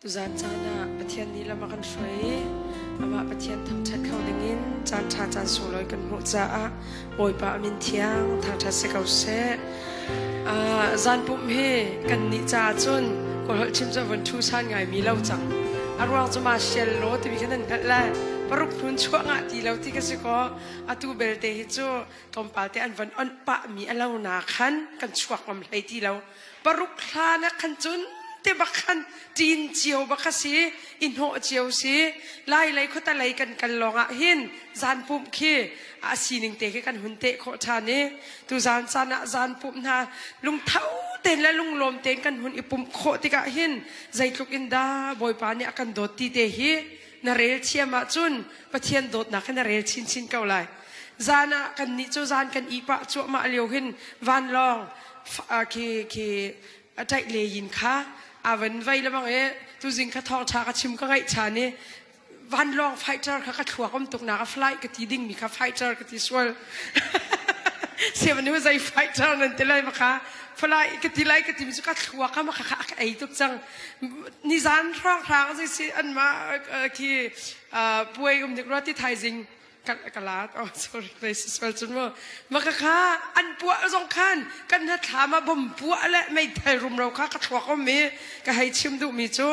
ตุจานจานะปะเทียนนี้ละมากันช่วยอามาปะเทียนทางชัดเข้าดึงินจานชาจานสูงลอยกันหัวจ้าโอยปะมินเทียงทางชัดเสกเอาเสจานปุ่มเฮกันนิจาจุนก็หชิมจะวันทุชันไงมีเล่าจังอารวาจะมาเชลโลที่มีแค่นั้นกันแหละปรุกพุนช่วงอาทิตย์เราที่ก็สิก็อาตูเบลเตฮิจูกอมปาเตอันวันอันปะมีอะไรนาขันกันช่วงมันเลยที่เราปรุกคลานะขันจุนเตบักขันจีนเจียวบักสีอินโฮเจียวสีไล่ไล่เขาตะไล่กันลองอ่ะเห็นจานปุ่มขี้อาศีหนึ่งเตะกันหุ่นเตะโคชานี่ตูจานจานะจานปุ่มนาลุงเท้าเต้นและลุงลมเต้นกันหุ่นอีปุ่มโคติกะเห็นใจลุกอินดาบอยปานี่อากันโดดตีเตะฮีนาเรลเชียมาจุนปะเทียนโดดนักนาเรลชินเก่าไล่จานะกันนิจูจานกันอีปะจั่วมาเลียวหินวันลองคีใจเลยยินค่ะวันไว้แล้วบางตุจิงข้าทองชากระชิมก็ไงชานี่วันลองไฟเตอร์ข้ากระถั่วก็มตกหนักไฟกระตีดิ่งมีข้าไฟเตอร์กระตีสวลเสียวันนี้ว่าใจไฟเตอร์นั่นเท่าไรมาค่ะไฟกระตีไล่กระตีมิสุกระถั่วข้ามาข้าไอ้ตุกจังนิจานร่างทางสิอันมาที่ป่วยเด็กรถที่ไทยจริงกลาดsorry places well จนว่ามาค่ะอันปัวสองคันกันนัดถามมาบ่มปัวและไม่ไทยรุมเราค่ะกระถั่วก็มีก็ให้ชิมดูมีจู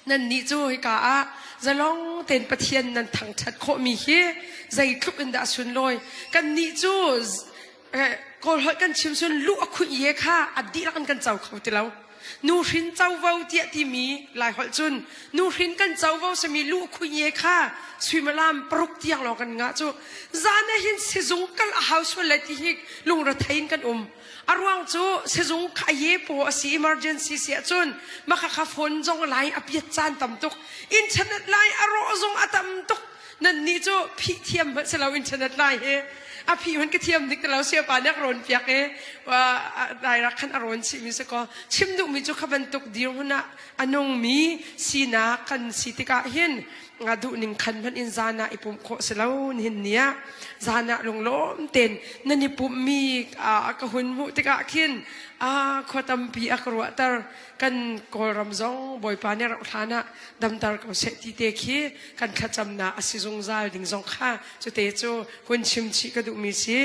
นั่นนี่จูให้กาจะลองเต้นปะเทียนนั่นทางชัดโคมีเฮใจคลุกอินดาสุนลอยกันนี่จูก็ให้กันชิมสุนลูกคุยเยค่ะอดีตกันเจ้าเขาที่เรานูรินเจ้าเว้าเดียที่มีหลายหัวจุนนูรินกันเจ้าเว้าสมีลูกคุยเยค่ะสวยมาลามปรุกเตียงเรากันงะจูจานเห็นเสจงกันหาส่วนเลที่ฮิกลุงระทัยกันอารวงจูเสจงขายเย่ปัวสี emergency เสียจุนมาข้าฝนจงไล่อภิจานต่ำตุกอินเทอร์เน็ตไล่อารมณ์จงต่ำตุกนั่นนี่จูพิเทียมเสลาอินเทอร์เน็ตไล่เฮอภิมันก็เทียมนิกแต่เราเสียปานักรอนเปียกว่าได้รักขันอารมณ์ชิมิสก็ชิมดูมีจูขบันตุกดีรุนะอันนงมีสีนากันสิติกาเห็นงาดูหนึ่งขันพันอินจานะอิปุ่มโคเสลาหินเนียจานะลงล้มเต็นนั่นอิปุ่มมีกระหุนมุติกาขินขวดตำปีอักรัวตากันกอลรำจงบอยปานี่รักฐานะดำตาร์กับเศรษฐีเตคีกันขจำนาอสิจงซาลดิ่งจงข้าจุเตจูหุ่นชิมชีกระดูมีสี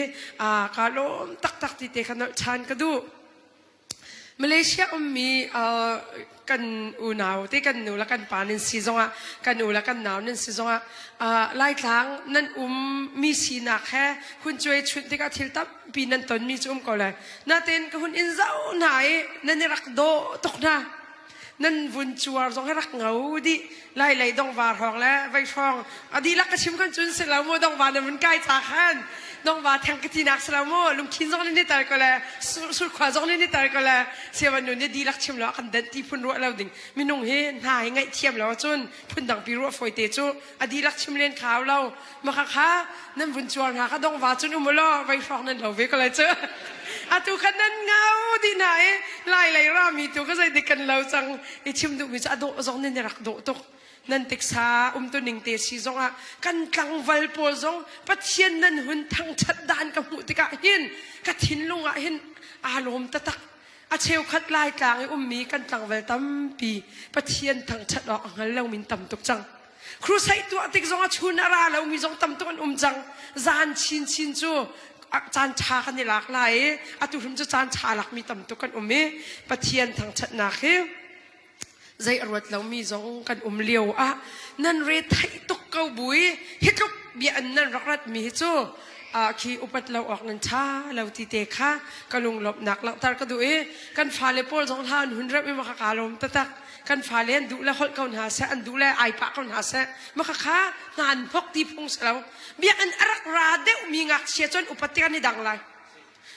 กาลมตักที่เตขันชานกระดูมาเลเซียมีกันอุณาวที่กันนูและกันปานินซีซงกันอูและกันหนาวนินซีซงไล่ครั้งนั่นมีสีหนักแค่คุณช่วยชุดที่กัทิลตับปีนันตนมีจุก็เลยน่าเต้นกับคุณอินเจ้าไหนนั่นรักโดตกนะนั่นวุ่นจัวจงให้รักเงาดิไล่ดองวาทองแล้วไว้ทองอดีรักกระชิมกันจุนเสร็จแล้วโมดองวาเนี่ยมันใกล้จากขันดองวาแทงกะทินักสลามโมลุงคินจงนี่ตายก็แล้วสุดขวาจงนี่ตายก็แล้วเสียวันนู้นเนี่ยดีรักชิมแล้วกันเดินที่พุ่นรัวเราดิ่งมีนุ่งเฮนหายไงเทียมแล้วจุนพุ่นดังปีรัวฝอยเตจูอดีรักชิมเล่นขาวเรามาค่ะนั่นวุ่นจัวหาค่ะดองวาจุนอุโมล้อไว้ทองนั่นเราเวก็เลยเจออาตุขันนั้นเงาที่ไหนไล่รามีตัวก็ใจเด็กกันเราจังไอชิมดูมีจะโดจงนี่รักโดตกนั่นติกษาตัวหนึ่งเตชีจงกันกลางวัลปวจงปัจเจียนนั่นหุ่นทั้งชัดดานกับมุติกะหินกัดหินลงหินอารมณ์ตะตักอาเชลคัดลายกลางมีกันกลางวัลตั้มปีปัจเจียนทั้งชัดออกงั้นเรามินต่ำตุกจังครูใส่ตัวติกจงชุนอาราเรามีจงต่ำตุกันจังจานชินจูจานชากันในหลากหลายตุรุมจะจานชาหลักมีต่ำตุกันมีปัจเจียนทั้งชัดนักใจอรวดเรามีจงกันเลี้ยวนั่นเรทให้ตกเกาบุยฮิตกเบียนนั่นรักมีฮิจูขี้อุปัตเราออกนันชาเราตีเตะค่ะกะลุงหลบหนักหลังตากระดูกันฟาเลปอลจงท่านหุ่นรับไม่มาขากาลมตะตักกันฟาเลนดูแลคนเขาหาเสอันดูแลไอปะเขาหาเสมาขากางานพกตีพงเสเราเบียนรักราเดวมีงักเชียจนอุปัติกันในดังไร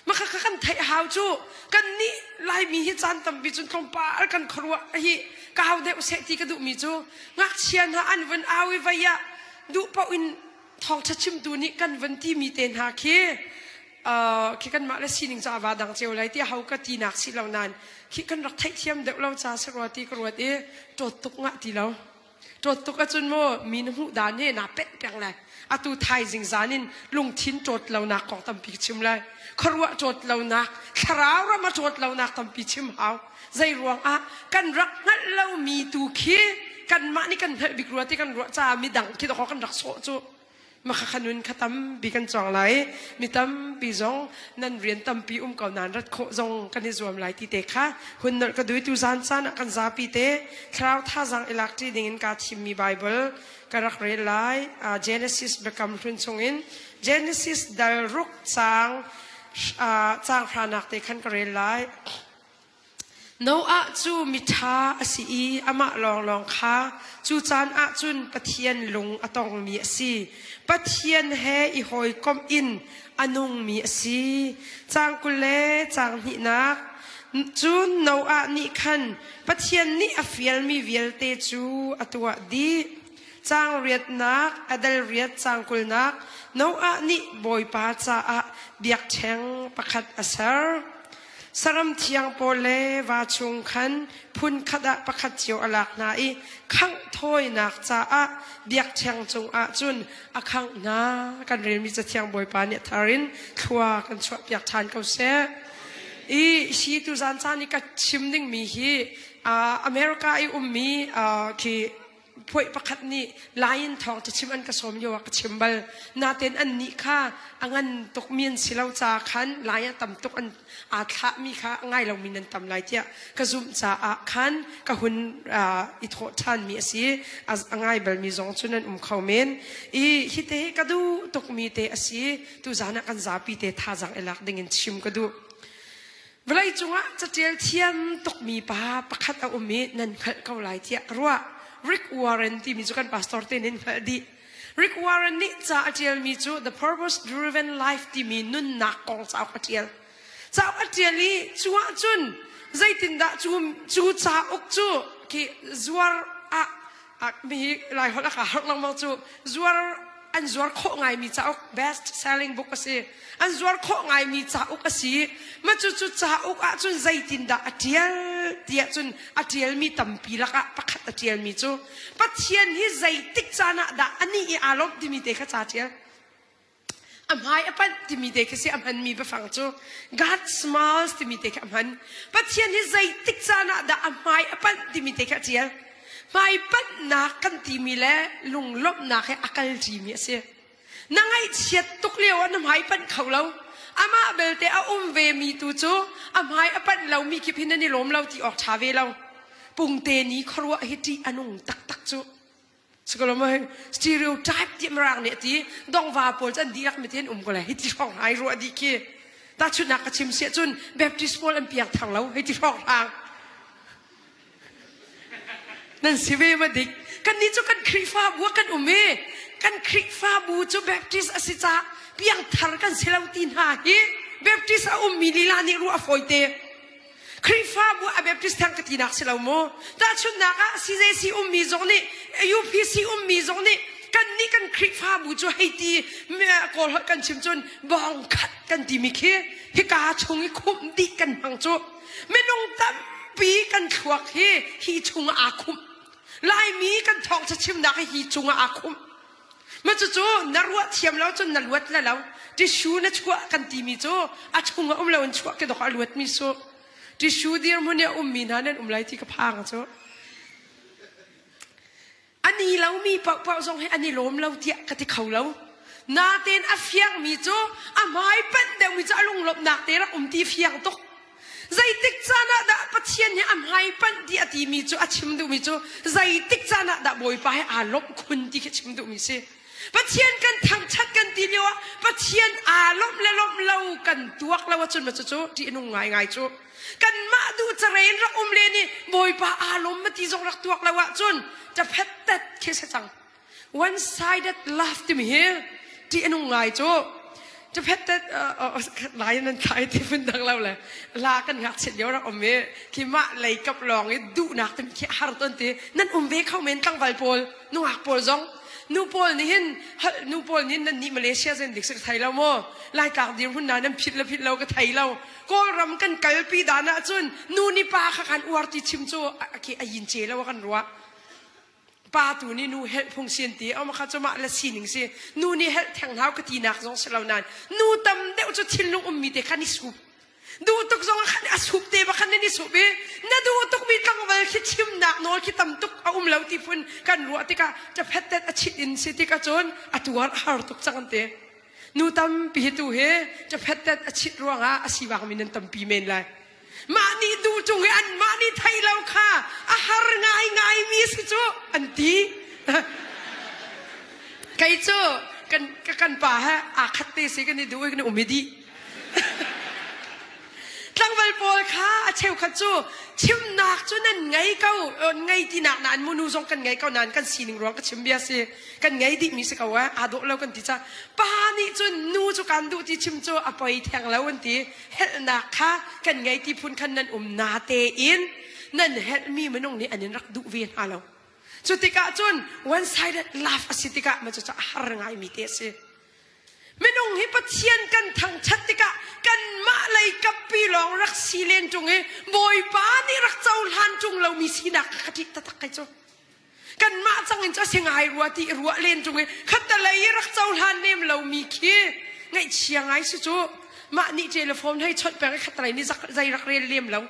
มาขกันไทยหาวจูกันนี่ลายมีฮิจันตัมบิจุนคงปากันครัวฮีก้าวเดวเสตีกระดูมีจูงักเชียนหาอันวันอาวิวายะดูปะอินทองชัดชิมดูนี่กันวันที่มีเตนหาคิกันมาเลสินิงจ้าวาดังเจียวไรที่เขาก็ตีนักสิเหล่านั้นคิกันรักไทยเทียมเดวเราจ้าสกรวตีกรวดจดตุกงะที่เรา จดตุกจุนโมมีนหูดานเนี่ยนาเป็ดเปียงเลยอาตูไทยสิงสานินลุงทิ้นจดเหล่านักของตำปีชิมเลยครัวจดเหล่านักคราวเรามาจดเหล่านักตำปีชิมเอาใจรวงกันรักนั่นเรามีตูขี้กันมานี่กันบิกรัวที่กันรัวจ้ามีดังคิดว่ากันรักโซจูมาขนุนขตั้มบีกันจองไหลมีตั้มปีจงนั่นเรียนตั้มปีก่อนนานรัดโคจงกันที่รวมไหลที่เตะค่ะหุ่นนก็ดูตุจานซานกันซาปีเตะคราวท่าจังอิลักที่ดิ่งการทิมมีไบเบิลกรักเรียนไหลGenesis เบกำรุนทรงอิน Genesis ดารุกจางพระนักเตะขันกเรียนไหลโนอาจูมิทาอสีอามาลองค่ะจูจานอาจุนปะเทียนลุงอตองมีสีปะเทียนเฮอีหอยกอมอินอนุงมีสีจางกุเลจางนินักจูนโนอานิคันปะเทียนนี่อฟิลมีวิลเตจูอตัวดีจางเรียดนักอดัลเรียดจางกุลนักโนอานิบอยปาจาอาเบียกแทงประคัดอาซาสรมเทียงโปเลวาชุงขันพุนขดะประคัดเจียวอลักนาอีขังถ้อยนักจ้าเบียกเทียงจงอาจุนขังนากันเรียนมีจะเทียงบอยปาเนี่ยทารินทัวกันชอบอยากทานเขาเสียอีชีตุจานจานี่ก็ชิมนิ่งมีฮีอเมริกาอีมีคือพวยประคัดนี่ลายทองจะชิมอันกระสมโยกชิมบลนาเตนอันนี้ค่ะอันตกมีนสิเราจาคันลายต่ำตกอันอาทะมีค่ะง่ายเรามีนันต่ำลายเจ้ากระซุมจาคันกระหุนอิทโทานมีสิง่ายเบลมีจงจุนันเขาเมนอีฮิเตกระดูตกมีเตอสิตุจานักันจาปีเตท่าจังเอลักดึงชิมกระดูเวลาจงจะเจียเทียมตกมีป้าประคัดเอามีนันเขาลายเจ้ารัวRick Warren ที่มีจุกัน pastor เต็นดี Rick Warren นี่จะอาจารย์มีจุ the purpose driven life ที่มีนุ่นหนักของเจ้าอาจารย์เจ้าอาจารย์นี่จัวจุนใจตินดาจูเจ้าอุกจูที่จัวมีหลายคนละค่ะลองมองจูจัวอันจัวโคไงมีเจ้า best selling book ก็สิอันจัวโคไงมีเจ้าอุกก็สิมาจูเจ้าอุกจุนใจตินดาอาจารย์เดียจุนอาจารย์มีตั้มปีละกะประคัดอาจารย์มีจูปัจเจียนที่ใจติดจานะดาอันนี้อารมณ์ที่มีเด็กข้าเจ้าอำไยอปันที่มีเด็กสิอำหันมีไปฟังจู God smiles ที่มีเด็กอำหันปัจเจียนที่ใจติดจานะดาอำไยอปันที่มีเด็กข้าเจ้าไม่ปันนักกันที่มีแลลุงลบนักให้อากาศที่มีเสียนั่งไอเชียตุกเลี้ยวน้ำหายปันเขาเราอามาเบลเตอเวมีตูจูอำไยอปันเรามีคิดพินันนี่ล้มเราที่ออกชาเวเราปุ่งเตนี้ครัวฮิติอนุงตักจูสกลมาสตีริโอไทป์ที่มารังเนี่ยที่ดองวาปอลจันดีรักไม่เทียนก็เลยฮิติร้องไห้รัวดีกี้ตาชุดนักกระชิมเสียจุนแบบที่สปอลอันเปียกทางเราฮิติร้องทางนั่นสิเวมาดิกันนี้จูกันครีฟ้าบัวกันเมกันครีฟ้าบูจูแบบที่สิจ้าเปียงทารกันเซลาตินหาฮีแบบที่สมีลีลานิรัวฟอยเตครีฟ้าบัวแบบที่ทางกตินักเซลาโมแต่ชุดนักสิเจสิมีจงนี่ยูพีซีมีจงนี่กันนี้กันครีฟ้าบูจูให้ตีเมื่อกอลกันชิมจนบองขัดกันตีมิเคฮิกาชงฮิคุมดีกันหังจูไม่นงตั้มปีกันขวักฮีชงอาคุมลายมีกันทองจะชิมนักให้ฮีจุงอาคุมมาจู่ๆนรวดเทียมแล้วจนนรวดแล้วที่ชูนัชัวกันตีมีจู่อาชุงเราชัวกันดอกนรวดมีจู่ที่ชูเดียร์มันเนี่ยมีนั่นนั่นไรที่กระพังจู่อันนี้เรามีเป่าส่งให้อันนี้ล้มเราเทียกันที่เขาเรานาเต้นอาเฟียงมีจู่ไม่เป็นเดี๋ยวมีจะลุงหลบหนักเตะแล้วที่เฟียงตกใจติดจานะดาปัจเจียนเนี่ยอำไฮปันที่อดีมีจูอาชิมดูมีจูใจติดจานะดาบอยไปอารมณ์คนที่ชิมดูมีสิปัจเจียนกันทางชัดกันทีเดียวปัจเจียนอารมณ์และลมเล่ากันตัวเราว่าจนมาจูที่นุ่งง่ายจูกันมาดูจะเรียนรักเลนี่บอยไปอารมณ์มาที่ทรงรักตัวเราว่าจนจะเพชรแต่แค่จัง one sided love ที่มีที่นุ่งง่ายจูจะเพชรแต่หลายนั้นใครที่เป็นดังเราเลยลากันหักเสร็จเดี๋ยวเราอมเวคิมะไหลกับลองดูหนักแต่ไม่ฮาร์ตันตีนั่นอมเวเข้าเมนตั้งไวโพลนุ่งหักโพลจงนูโพลนี่เห็นนูโพลนี่นั่นนี่มาเลเซียเซนดิกส์ไทยเราโม่ลายกากเดียวพุ่นนั้นนั่นผิดแล้วผิดเราก็ไทยเราก็รำกันกัลปีดานะจนนูนี่ปาขันอวดที่ชิมโจโอเคอายินเจแล้วว่ากันรัว ป้าตัวนี้นูเฮลพงเสียนตีเอามาข้าจะมาละสีหนึ่งสินูนี่เฮลแทงเท้ากตีนักสองเสลานั้นนูตำเดี๋ยวจะทิ้งลงมีเด็กขันนิสุบดูตุกสองขันสุบเตะขันนิสุบน่าดูตุกมีตั้งไว้คิดชิมหนักน้อยคิดตำตุกเอาเหลาที่พุ่นกันรัวติกาจะเพชรเด็ดชิดอินสิติกาจนตัวหาตุกจังเตะนูตำปีตัวเฮจะเพชรเด็ดชิดรัวงาสิวางมินันตำปีเมนเลยมานี่ดูจงอันมานี่ไทยเราค่ะอาหารง่ายมีสิจูอันที่ใครจูกันป่าฮะขัดเตะสิกันนี่ดูกันอุมิดีตั้งวันปอลค่ะเชลขัดจูชิมนักจูนั่นไงเขาไงที่นักนั้นมนุษย์กันไงเขานั้นกันสีหนึ่งร้องกันชิมเบียสิกันไงดิมีสิเขาว่าอาดูเรากันที่จะป้านี่จูนูจูกันดูที่ชิมจูอภัยแทงแล้ววันที่เฮ็ดนักค่ะกันไงที่พุ่นขันนั้นนาเตอินนั่นเฮ็ดมีมันงนี่อันนี้รักดูเวียนฮาเราจุดที่กะจูน one sided laugh สิติกะมันจะหารงายมีเตสิไม่น้องให้ปัจเจียนกันทางชัดติกะกันมาเลยกับปีหลองรักสีเลนจงเอบอยป้านี่รักเจ้าลันจงเรามีสีนักขจิตตะตักไกจงกันมาจังเงินจะเสียงไงรัวที่รัวเลนจงเอขัดอะไรรักเจ้าลันเนมเรามีขี้ไงเชียงไงสิจูมานี่เจลโฟนให้ชดแปลงขัดอะไรนี่ใจรักเรียนเลี่ยมเรา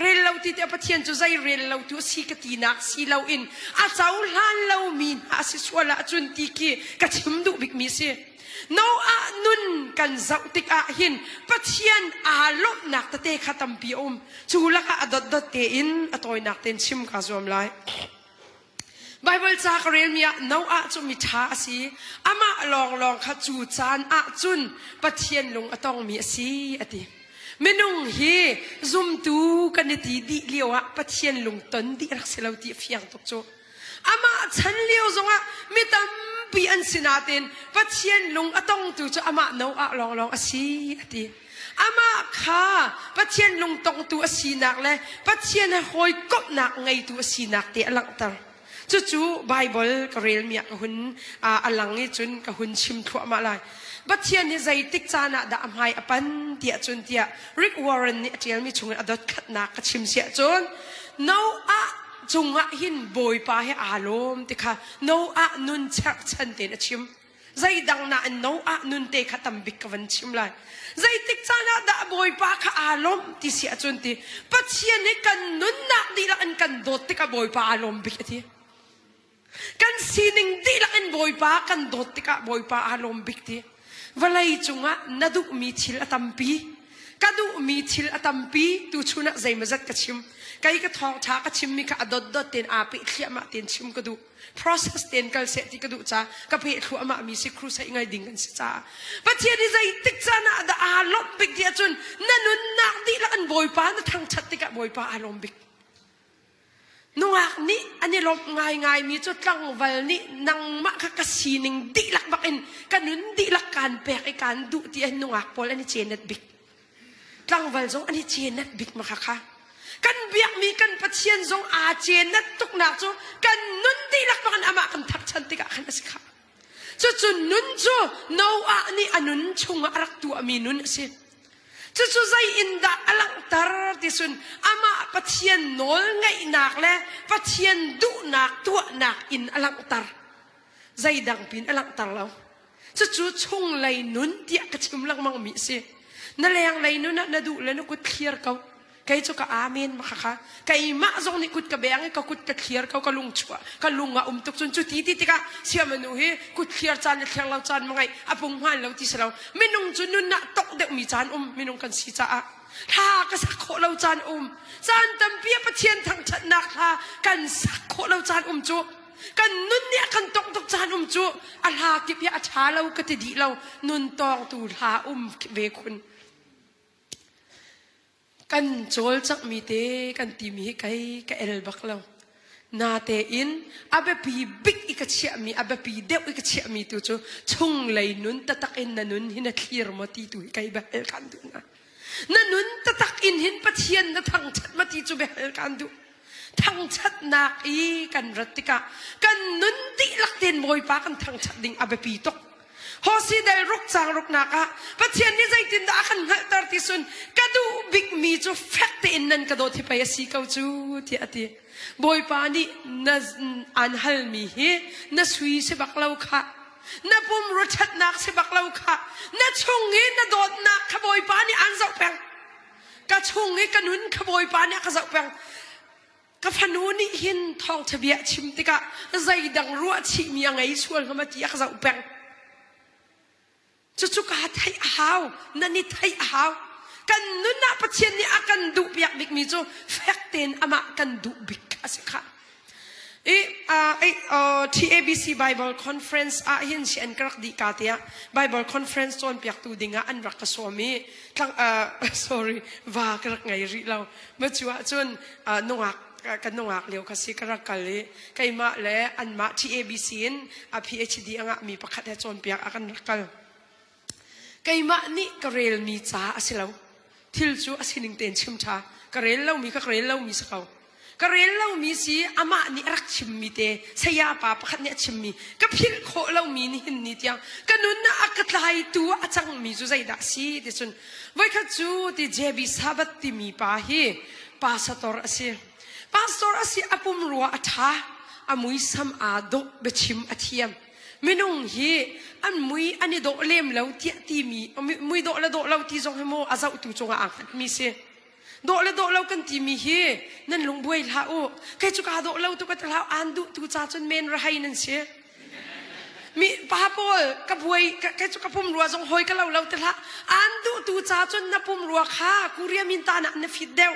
เรียนเราที่ปัจเจียนจะใจเรียนเราตัวสีกตีนักสีเราอินอาเจ้าลันเรามีอาศิสวละจุนตีขี้กระชิมดุบิกมีสิน้าอานุนกันเจ้าติกอาหินปัจเจียนอาลบนักตะเตะขัดตั้มปีจูลักอาดดเตอินอตอยนักเต็นชิมกาจอมไลไบเบิลจากเรียนมีน้าอาจุมิท้าสีอามาลองขัดจูจานอาจุนปัจเจียนลงอตองมีสีอติเมนุ่งเฮซุมตูกันตีดีเลี้ยวปัจเจียนลงต้นดีรักเสลาตีเฟียงตกโจอามาฉันเลี้ยวจงไม่ตั้มปีอันสินาเต็นปัจเจียนลงอตองตูจะอามาโนอาลองอสีอติอามาข้าปัจเจียนลงตองตูอสีนักเลยปัจเจียนหอยกบนักไงตูอสีนักเตะหลังตังจู่ไบเบิลก็เรียนมีกับหุ่นอลังนี่จุนกับหุ่นชิมทั่วมาเลยปัจเจียนนี่ใจติกจานะดามหายอปันเตียจุนเตียริกวอร์เรนนี่เจียนมีชงอดดขัดนักกับชิมเสียจนโนอาจงอาหินบอยป้าให้อารมณ์ติค่ะโนอานุนชักฉันเตนชิมใจดังน่ะโนอานุนเตะขัดตั้มบิกกันชิมเลยใจติกจานะดาบอยป้าข้าอารมณ์ที่เสียจนตีปัจเจียนนี่กันนุนนักดีละอันกันโดดติกบอยป้าอารมณ์บิกทีกันสีหนึ่งดีละอันบอยป้ากันโดดติกบอยป้าอารมณ์บิกทีเวลาจงอ่ะนาดูมีทิลอตัมปีกัดูมีทิลอตัมปีตูชุนักใจมาจัดกระชิมใครก็ท้องช้ากระชิมมีกระดดเต็นอาปิเขียมาเต็นชิมกระดู process เต็นกัลเสติกระดูจ้ากระเพาะขวามามีสิครูใส่ไงดิ่งกันสิจ้าปัจเจียนใจติกจานะดาอารมณ์บิกเดียจนนั่นนุนนักดีละอันบอยป้านั่นทางชัดติกบอยป้าอารมณ์บิกนุ่งอักนี่อันนี้ลบง่ายมีจุดตั้งวัลนี่นังมะขกสีหนึ่งดีลักบักอินกันนุนดีลักการแปลกการดูที่อันนุ่งอักพอลอันนี้เจนนัดบิกตั้งวัลจงอันนี้เจนนัดบิกมาค่ะกันเบียกมีกันปัจเจียนจงอาเจนนัดตุกนักจงกันนุนดีลักบักอันอามากันทักชันติกะขันสิค่ะจุดนุนจูโนอานี่อันนุนชงอารักตัวมีนุนสิจู่ใจอินดาอลังตารที่สุนอามาปัจเจียนโนลไงนักเลยปัจเจียนดุนักตัวนักอินอลังตารใจดังปินอลังตารเราจู่ชงไหลนุนเดียกชิมลังมังมีสินั่นแหละไหลนุนน่ะดูแล้วนุกุดเคลียร์เขาใครจะก็อาเมนมาค่ะใครมาจงนี่กุดกระเบงก็กุดกระเคลียร์เขาก็ลุงชัวก็ลุงอ่ะตุกจนจุดที่ติกะเชื่อมันหนูเฮ้กุดเคลียร์จานเคลียร์เราจานมังไงอาปุงหันเราที่เราไม่นุ่งจุนนุนน่ะตกเด็กมีจานไม่นุ่งกันสีจ้าถ้าก็สักโคเราจานจานตำเปียประเทียนทางชัดนักค่ะกันสักโคเราจานจุกันนุนเนี่ยกันตกจานจุอาลากิบยาชาเราก็จะดีเรานุนตองตูหาเวคุณกันโจลจักมีเตกันตีมีไก่กเอลบักเรานาเตอินอาเบปีบิกอีกเชียมีอาเบปีเดวอีกเชียมีตัวโจชงเลยนุนตะตักอินนันุนหินเคลียร์มาตีตัวไก่เบลกันดูนะนันุนตะตักอินหินปะเทียนนะทางชัดมาตีตัวเบลกันดูทางชัดนักอีกันรัติกะกันนุนติลักเตนบอยปากันทางชัดดิ่งอาเบปีตก hosi del ruk chang ruk naka pathian ni zai tin da kan ngal tar ti sun kadu big mi chu fact in nan kado thi pa si kau chu ti ati boy pa ni na an hal mi hi na sui se baklau kha na pum rothat nak se baklau kha na chungi na dot nak kha boy pa ni an zau peng ka chungi kanun kha boy pa ni ka zau peng ka phanu ni hin thong thabia chim tika zai dang ruwa chi mi angai sual ma ti ka zau peng chu ka thai hau nani thai hau kan nuna pathian ni akan du piak bik mi chu fakten ama kan du bik asikha TABC Bible Conference hin si an krak di katia Bible Conference ton piak tu dinga an rak kasomi tlang sorry va krak ngai ri law ma chua chun nongak kan nongak leo kasi krak kali kai ma le an ma TABC in a PhD anga mi pakhat he chon piak akan rakal kai ma ni karel mi cha asilaw thil chu asining ten chim tha karel law mi ka karel law mi sakaw karel law mi si ama ni rak chim mi te saya pa pakhat ne chim mi ka phil kho law mi ni hin ni tiang kanun na akatlai tu achang mi chu zai da si ti chun vai kha chu ti jebi sabat ti mi pa hi pastor asi apum ruwa atha amui sam ado bechim athiam minung hi an mui ani do lem lo ti mi mui do lo ti jong hemo azau tu chonga ang mi se do lo kan ti mi hi nan lung buai la o kai chu ka do lo tu ka tla an du tu cha chun men ra hai nan se mi pa pol ka buai kai chu ka pum ruwa jong hoi ka lo tla an du tu cha chun na pum ruwa kha kuria min ta na fit deu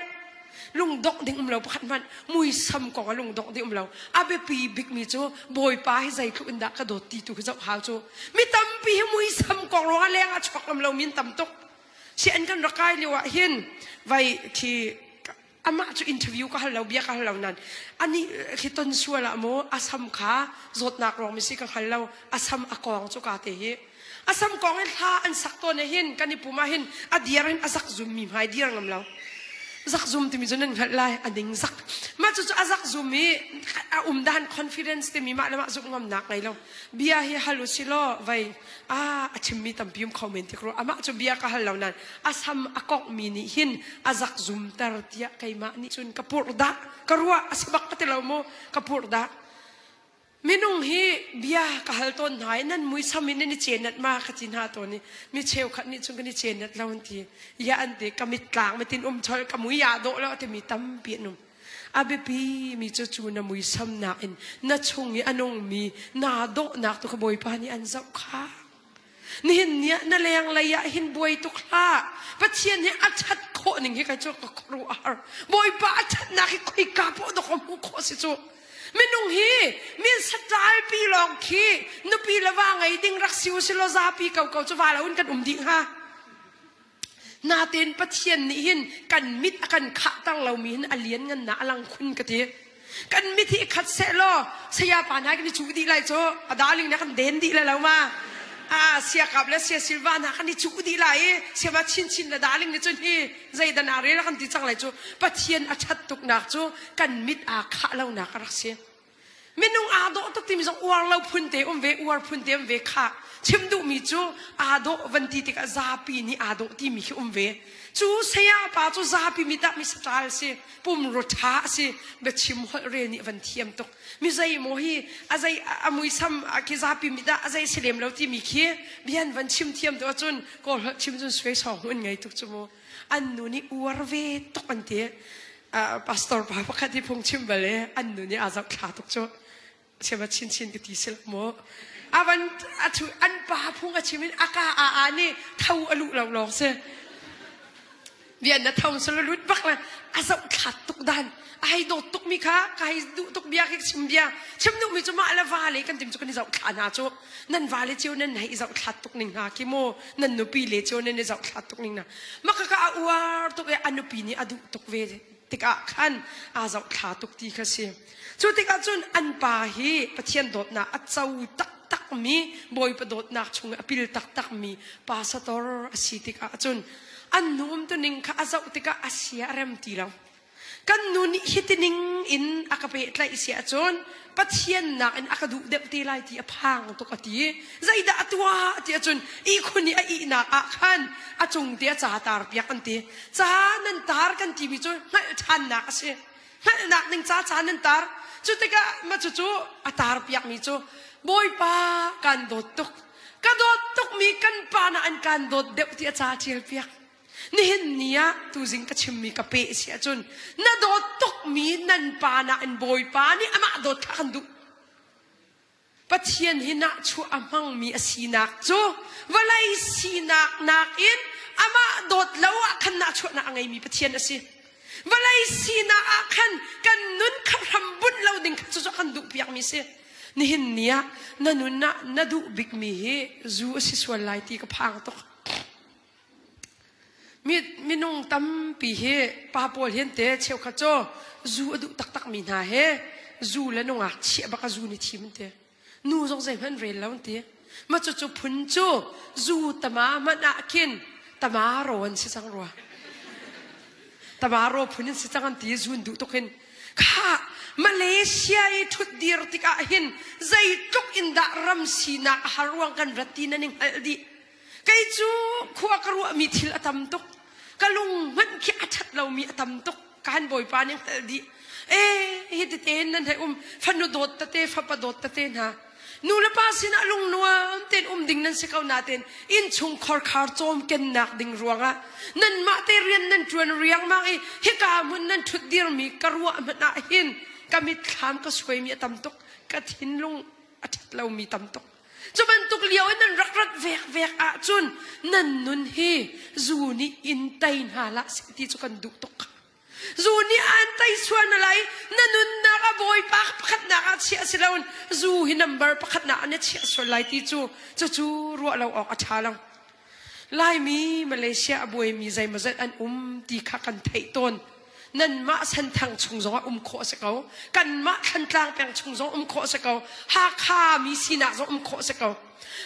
lung dok ding umlo pakhat man mui sam ko lung dok ding umlo abe pi big mi chu boy pa hi zai khu inda ka do ti tu ka zau ha chu mi tam pi mui sam ko ro leng a chok lam lo min tam tok si an kan rakai liwa hin vai ki ama chu interview ka halo bia ka halo nan ani khiton suala mo asam kha zot nak ro mi si ka halo asam akong chu ka te hi asam kong ha an sak to ne hin kani puma hin adiarin asak zum mi hai diar ngam lo zak zoom ti mi zonan lai ading zak ma chu azak zoom mi umdan confidence ti mi ma lama zuk ngam nak ngai lo bia hi halu silo vai achim mi tam pium comment ti kro ama chu bia ka halo nan asam akok mi ni hin azak zoom tar tia kai ma ni chun kapur da karwa asbak ka tilaw mo kapur da minung hi bia ka halton hai nan mui samin ni chenat ma khatin ha to ni mi cheu khat ni chung ni chenat lawn ti ya an te kamit tlang metin chol ka mui ya do lo te mi tam pi num abe pi mi chu chu na mui sam na in na chung ni anong mi na do nak to ka boy pa ni an zau kha ni hin nia na leng la ya hin boy tu kha pathian ni achat kho ning hi ka chu ka kru ar boy pa achat na ki khoi ka po do ko mu kho si chu minung hi min satal pi long khi nu pi lawa ngai ding rak siu silo za pi kau chu wala un kan ding ha na ten pathian ni hin kan mit akan kha tang lo min alian ngan na alang khun ka ti kan mit hi khat se lo saya pa na ki chu di lai cho adaling na kan den di la lo ma sia kap la sia silvana kan ni chu di lai sia ma chin la daling ni chun hi zai da na re la kan ti chang lai chu pathian a that tuk nak chu kan mit a kha lo na ka rak se minung a do tok ti mi jong war lo phun te ve war phun te ve kha chim du mi chu a do van ti te ka za pi ni a do ti mi ve chu saya pa chu za pi mi ta mi stral se pum ro tha se be chim hol re ni van thiam tok mi zai mo hi azai amui sam ki za pi mi da azai selem lo ti mi khi bian van chim thiam to chun ko chim chun swei song hun ngai tuk chu mo an nu ni war ve tok an te pastor pa pakati phung chim bale an nu ni azak kha tok chu sema chin ki ti sel mo avan atu an pa phung a chimin aka a ni thau alu lo se bian na thau solo lut bak la azak kha tuk dan ai do tuk mi kha kai du tuk bia ki chim nu mi chu ma ala vale kan tim chu kan zau kha na chu nan vale chu nan hai zau kha tuk ning ha ki mo nan nu pi le chu nan zau kha tuk ning na maka ka awar tuk e anu pi ni adu tuk ve tika khan a zau kha tuk ti kha se chu tika chun an pa hi pathian dot na a chau tak mi boy pa dot nak chung apil tak mi pastor asitika chun an num tu ning kha azau tika asia rem ti lo กันนุนฮิตินิงอินอากาเปตไลเสียจนปัจเจียนนักอินอากาดูเด็บตีไลที่พังตุกตีใจด่าตัวที่จนอีคนนี้อีนักอาคันอาจงเดียจ่าตาร์เปียกันตีจ่านันตาร์กันตีมิจนไม่ทันนักเสียไม่นักหนึ่งจ่านันตาร์จุดที่ก็มาจู่อาตาร์เปียกมิจบอยปากันโดดตุกกันโดดตุกมีกันปานะอันกันโดดเด็บที่จ่าเชียร์เปียกนี่เห็นเนี่ยตูจิงก็ชิมมีกระเปะเสียจนน่าโดดตกมีนันปานะอันบอยปานี่อามาโดดขันดุปัจเจียนหินะชัวอามังมีสีนักจูเวลาสีนักนักอินอามาโดดแล้วขันนักชัวนักไงมีปัจเจียนสิเวลาสีนักขันกันนุนขับทำบุญเราดึงขันจะขันดุเปียกมีสินี่เห็นเนี่ยนั่นนุนน่าดูบิ๊กมีจูสิส่วนไรที่ก็พังตกมีนุ่งตั้มปีเฮป้าปวดเห็นเตะเชี่ยวขจรจูอดุตักมีนาเฮจูและนุ่งอ่ะเชี่ยบักจูนี่ทีมันเตะนู่สงสัยมันเรียนแล้วเตะมาจู่ๆพุ่นจูตมามันอากินตมาโรนสิจังรัวตมาโรพุ่นสิจังอันตีจูนดุตุกินข้ามาเลเซียทุดดีรติกาหินใจตุกอินดารำสีนักหารวงกันรัตินันเองฮัลดีไก่จูขวากรัวมีทิลอตัมตุกกะลุงมันขี้อัดเรามีอตัมตุกการบ่อยปานยังดีฮิตเต้นนั่นให้ฟันโดดตะเตฟับปะโดดตะเตนะนูละป้าสินะลุงนัวเต้นดิ่งนั่นสิเขาหน้าเต้นอินชุงคอร์คาร์โจมเกนนักดิ่งรัวงะนั่นมาเตเรียนนั่นจวนเรียงมาฮิกามุนนั่นทุดดีรมีกรัวมันน่าหินกามิดขามก็สวยมีอตัมตุกกะทินลุงอัดเรามีตัมตุกจุบันตุกเลี้ยวนั่นรักแวกอาจุนนั่นนุนเฮจูนี่อินไตน์หาละสิที่จุกันดุตุกจูนี่อันไตส่วนอะไรนั่นนุนนักบอยปักขัดนักเชียสิลาวนจูฮินัมเบอร์ปักขัดนักอันนี้เชียส่วนไรที่จูรัวเราออกอัชาลังไล่มีมาเลเซียบอยมีใจมาเจอันตีขักันไทยต้นนั่นมาสันทางชงจงโคสเกากันมาทันกลางเป็นชงจงโคสเกาหาข้ามีสีนักจงโคสเกา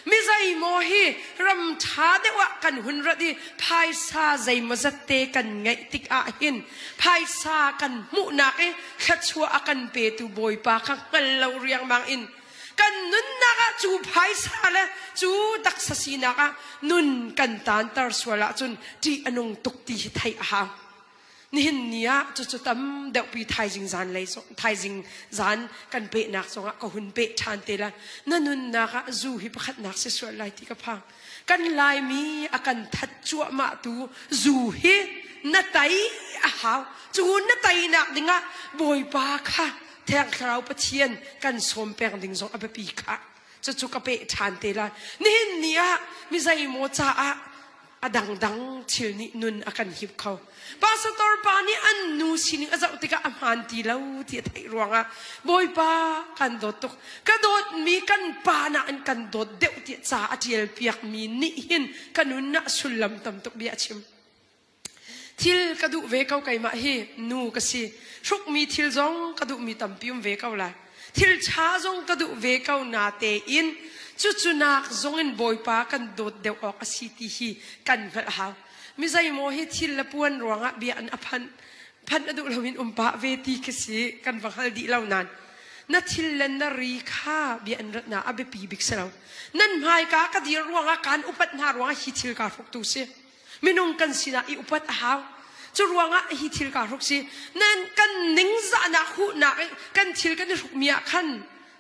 มิใจโมฮีรำชาเดวะกันหุ่นรดีภายซาใจมาจัดเตกันไงติกอาหินภายซากันมุนักขัดชัวกันเปตูบอยปาขังกันเราเรียงบางอินกันนุนนักจูภายซาละจูดักสีนักนุนกันตานตาสวละจนที่อนงตุกตีไทยอานี่เห็นเนี่ยจุดตั้มเด็กปีไทยจิงจานเลยไทยจิงจานกันเปะนักสงะก็หุ่นเปะชานเตละนั่นนุนนักจูฮิปขัดนักเสียส่วนไรที่กับพังกันลายมีอาการทัดจั่วมาตูจูฮินัดไตอาหาวจูนัดไตนักดิ่งะบอยปาค่ะแทงคราวปะเทียนกันสมแปงดิ่งสงอเปปีค่ะจุกะเปะชานเตละนี่เห็นเนี่ยมิใจโมจ้าดังชิลนี่นุนอาการหิบเขาพาสตอร์ปานี่อันนูสินิอาจจะติกาอมันตีเล่าที่ไทยรวงบอยปากันโดดตุกกระโดดมีกันปานะอันกันโดดเดวที่จ่าอธิลเปียกมีนิหินกันนุนน่ะสุลลัมตำตุกเบียชิมทิลกระดูเวก้าไก่มาเฮนูกสิชุกมีทิลจงกระดูมีตำพิมเวก้าละทิลชาจงกระดูเวก้านาเตอินจุนักจงอินบอยปากันโดดเดวออกสิทีฮีกันเวลามิใจโมหิทิลละปวนรวงเบียนอพันอดุลวินปะเวทีกสิกันฟังฮัลดีเหล่านั้นนัทิลเลนนารีค่าเบียนรัตนาอเบปีบิกเซลนั่นหมายกากดีรวงการอุปัตนารวงฮิทิลการฟุกตุเสมินุงกันสินะอุปัตหาวจุรวงฮิทิลการฟุกสินั่นกันนิ่งจานักหูนักกันทิลกันรุกเมียขัน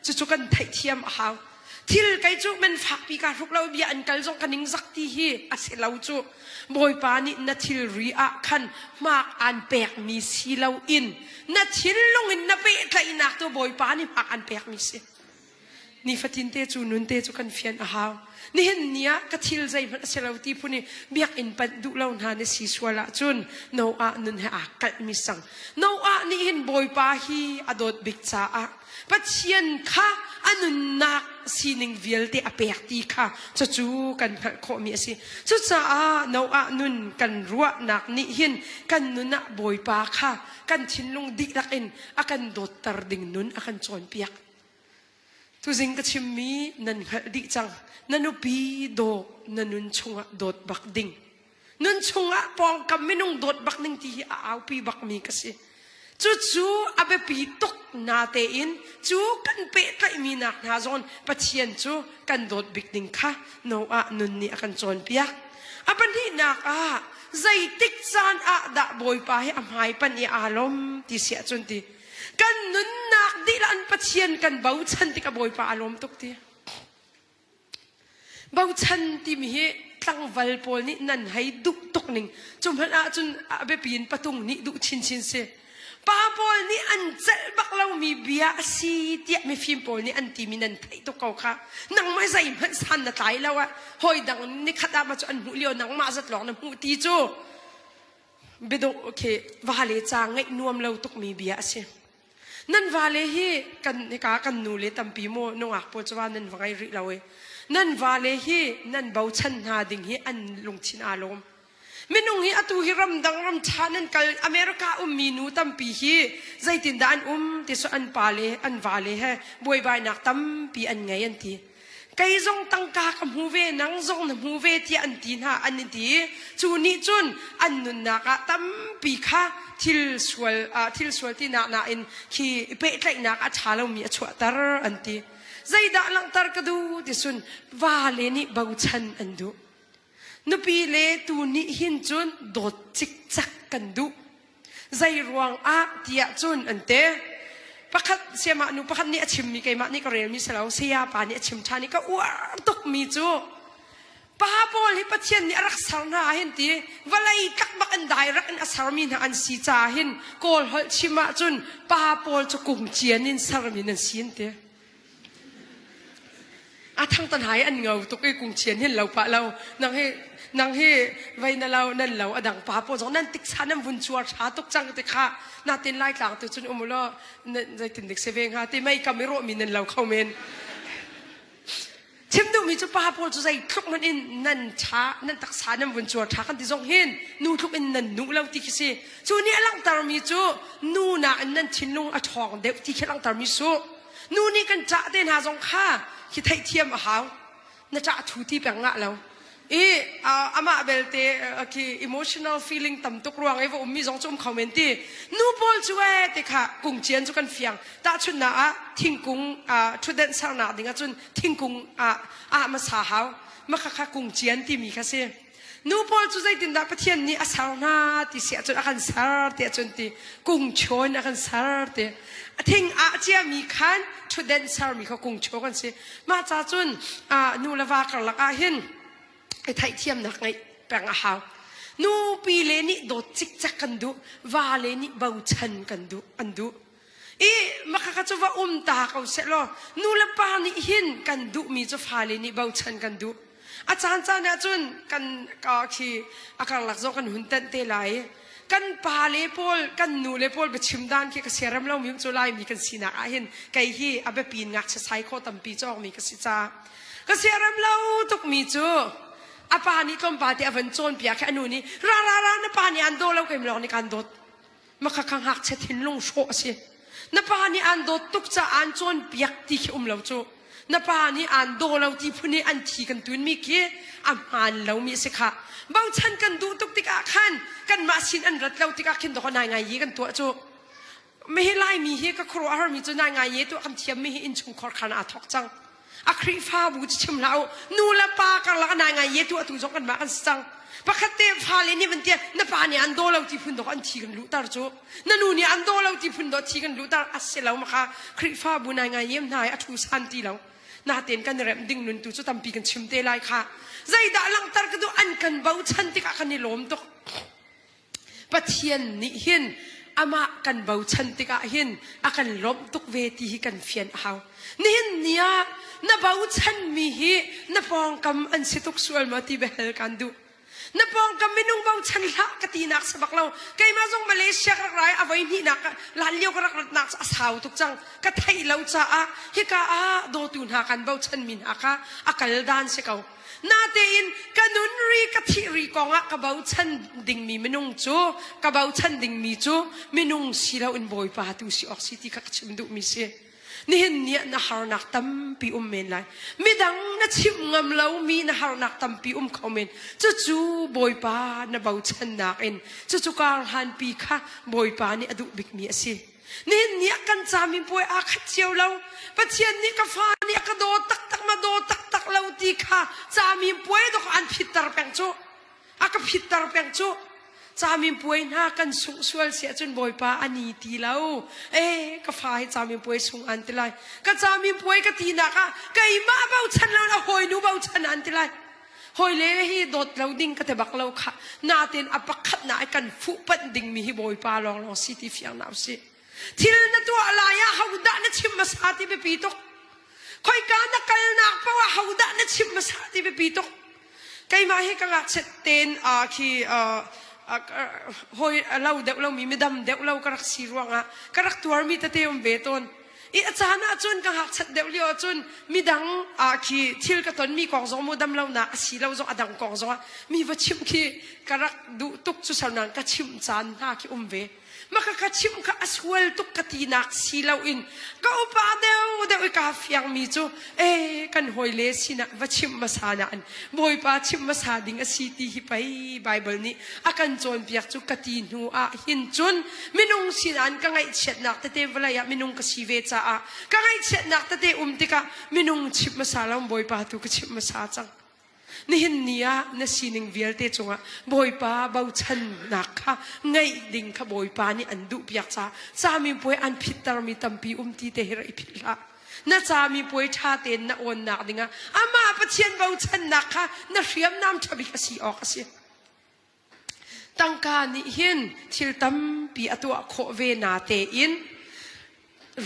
จุกันไทยเทียมหาวทิลไกจูมันฝักปีการฟุกเราเบียนกันจงกันนิ่งสักทีฮีอาศัยเราจูบอยปานี่นัทิลรีอาขันมากอันเปกมีสีเราอินนัทิลลงอินนับเปกไลนักตัวบอยปานี่มากอันเปกมีสีนี่ฟัตินเตจูนุนเตจูกันเฟียนอาหาวนี่เห็นเนี่ยกัทิลใจมันอาศัยเราที่พูนี่เบียกอินปัดดูเราหาในสีสวละจุนโนอานุนให้อากัดมิสังโนอานี่เห็นบอยปาฮีอดดบิกจ้าปัจเจียนค่ะอันนั้นนักสินิงวิลเตอเปียกตีค่ะจูกันขอมีสิจุจ้าโนอานุนกันรัวนักนี่เห็นกันนุนนักบอยปาค่ะกันชินลงดิลักอินอากันโดดตรดิ่งนุนอากันจอนเปียกทุจิงก็ชิมมีนันดิจังนันุปีโดนันุนชงโดดบักดิ่งนุนชงปองกับไม่นุ่งโดดบักดิ่งที่เอาปีบักมีก็สิ chu abe pi tok na te in chu kan pe kai mi nak na zon pathian chu kan dot bik ding kha no a nun ni akan chon pia apan hi nak a zai tik chan a da boy pa hi am hai pan i alom ti sia chun ti kan nun nak di lan pathian kan bau chan ti ka boy pa alom tok ti bau chan ti mi hi tlang val pol ni nan hai duk tok ning chum han a chun abe pin patung ni du chin chin se pa pol ni an zel bak lau mi bia si tia mi film pol ni an ti mi nan thai to kau kha nang mai zai man san na tai lawa hoi dang ni khata ma chu an hu lio nang ma zat long na hu ti chu bedo okay vale cha ngai nuam lo tok mi bia se nan vale hi kan ka kan nu le tampi mo no ak po chwa nan wangai ri lawe nan vale hi nan bau chan na ding hi an lung chin alom minung hi atu hi ram dang ram chanan kal America minu tampi hi zaitin dan ti so an pale an vale he boy bai nak tampi an ngai an ti kai zong tang ka kam hu ve nang zong na hu ve ti an tin ha an ti chu ni chun an nun na ka tampi kha thil swal ti na in ki pe tlai na ka thalo mi achwa tar an ti zaida lang tar ka du ti sun vale ni bau chan an du nupi le tu ni hin chun dot chik chak kan du zai ruang a tia chun ante pakhat siama nu pakhat ni achim mi kai ma ni ka rel mi salo sia pa ni achim thani ka war tok mi chu pa pol hi pathian ni arak sarna hin ti walai kak bak an dai rak an asarmi na an si cha hin kol hol chima chun pa pol chu kum chian in sarmi nan sin te a thang tan hai an ngau to kai kum chian hin lo pa lo nang he vai na lau nan lau adang pa po jong nan tik sanam bun chuar tha tok chang te kha na tin lai tlang tu chun umulo zai tin dik seveng ha ti mai kamero min nan lau khomen chim du mi chu pa po chu zai thuk man in nan tha nan tak sanam bun chuar tha kan ti jong hin nu thuk in nan nu lau ti khisi chu ni alang tar mi chu nu na an nan thinlung a thong de ti khelang tar mi su nu ni kan cha ten ha jong kha ki thai thiam a haw na cha thu ti pang nga lau ama belte ki emotional feeling tam tuk ruang evo ummi jong chum commenti nu pol chuwe te kha kung chian chu kan fiang ta chun na a thingkung thuden sang na dinga chun thingkung ma sa haw ma kha kung chian ti mi kha se nu pol chu zai tin da pathian ni asar na ti sia chun akan sar te chun ti kung chon akan sar te thing a chia mi khan thuden sar mi kha kung cho kan se ma cha chun nu lawa kar la ka hinไอ้ไทยเทียมนักไงแปลงอาหารนูปีเลนี่โดดจิกจักกันดูวาเลนี่เบาชันกันดูอันดูมาข้าจะว่าตาเขาเสร็จแล้วนูละปานี่หินกันดูมีจะวาเลนี่เบาชันกันดูอาจารย์เจ้าเนี่ยจุนกันก็คืออาการหลักโจกันหุ่นเต้นเตลัยกันปาเลปอลกันนูเลปอลไปชิมด้านที่กษรำเล่ามีจุลายมีกันสีนักอาหินไก่ที่อาเบปีนงักจะใช้โคตัมปีจอกมีกษิจากษรำเล่าตุกมีจูอาปานี่ก็ปาที่อวันโจนเปียกแค่นู้นนี่รานะปานี่อันโดเราเก็บลองในการโดดมาขังหักเช็ดหินลงโชว์สินปานี่อันโดดตุกจะอันโจนเปียกที่เราจูนปานี่อันโดเราที่พูนี่อันที่กันตุนมีกี่อันเรามีสิค่ะบางชั้นกันดูตุกติกาขันกันมาสินอันรัดเราติกาขันตัวคนนายยี่กันตัวจูไม่ให้ไล่มีเฮก็ครัวมีตัวนายยี่ตัวคำเทียมไม่ให้อินชุงคอร์ขันอาทอกจังอาครีฟ้าบูจิมเรานูละปากันละกันนายเยตัวตุจงกันมากันสังปะคัตเตฟ้าเลนี่มันเตี้ยนปานี่อันโดเราที่พุ่นดอกอันทีกันรู้ตาจูนันูนี่อันโดเราที่พุ่นดอกทีกันรู้ตาอัศเรามาค่ะครีฟ้าบูนายเยี่ยมนายอัตุสันติเรานาเต็นกันเริ่มดิ่งนุนตุจุตัมปีกันชิมเตลัยค่ะใจด่าลังตารกันดูอันกันเบาชันติกากันนี่ล้มตกปะเทียนนี่เห็นอามากันเบาชันติกาเห็นอากันล้มตกเวทีกันเฟียนเอานี่เห็นเนี่ยนับเอาฉันมีฮีนับปองกำอันสิทุกส่วนมาที่เบลกันดูนับปองกำไม่นุ่งเบาฉันละกตีนักสบักเราไกมาจงมาเลเซียกระไรเอาไว้นี่นักลานเลี้ยวกระนักสาวทุกจังกไทยเราจะฮิกาโดตุนหากันเบาฉันมินหากอากาลดานเสกเอานาเตอินกันนุนรีกทิรีกองกระเบาฉันดิ่งมีไม่นุ่งจูกระเบาฉันดิ่งมีจูไม่นุ่งสีเราอินบอยปาตุสิออกสิที่กักชิมดุมิเส นี่เห็นเนี่ยนะหานักตั้มปีเมนไรไม่ดังนะชิมงามเรามีนะหานักตั้มปีเขาเมนจู่บอยปานะเบาชันนักเอ็นจู่การหันปีค่ะบอยปานี่อดุบิกมีสินี่เนี่ยกันจามิป่วยอาคัดเจียวเราปะเทียนนี่กับฟ้านี่กระโดดตักมาโดดตักเราตีค่ะจามิป่วยดอกอันผิดตาแปงโจอากับผิดตาแปงโจจามิป่วยน่ากันสุงสวลเสียจนบอยปาอันนี้ตีเรากับฟ้าให้จามิป่วยสุงอันตีไรก็จามิป่วยก็ตีนักะก็อีมาเบาชันเราละหอยนูเบาชันอันตีไรหอยเล่ฮีโดดเราดิ่งก็แต่บักเราค่ะนาเต็นอปักขัดนากันฟุปันดิ่งมีฮีบอยปาลองสิที่เฟียงน้ำสิที่นั่นตัวอะไรอะฮาวดะนั่นชิมมาสาธิไปปีตกคอยการนักการนักเพราะว่าฮาวดะนั่นชิมมาสาธิไปปีตกใครมาให้กังเสเตนคีหอยเราเด็กเรามีไม่ดำเด็กเรากระสีรวงอะกระตัวมีแต่เตมเบตอนอีอาจารย์อาจารย์กังหักเสเด็กเลี้ยวจนมีดังคีทิลกตอนมีกองซองมูดำเราหนาสีเราจงอดังกองซองมีวัชิมคีกระดูตุกจุสาวนังกชิมจานหน้าคีเวmakakachim ka aswal tuk katinak silaw in ka upa daw ka fiang mi chu kan hoile sina vachim masanaan boy pa chim masading a city hipai bible ni akan chon piak chu katinu a hin chun minung sinan ka ngai chet nak te vlaya minung ka sive cha a ka ngai chet nak te umtika minung chim masalam boy pa tu ka chim masa chang nihin niya na sining vialte chunga boy pa bau chan nakha ngai ding kha boy pa ni andu piak cha chami poi an phitar mi tampi ti te hera ipila na chami poi tha ten na on nak dinga ama pathian bau chan nakha na riam nam thabi ka si ok asi tangka ni hin thil tampi atwa kho ve na te in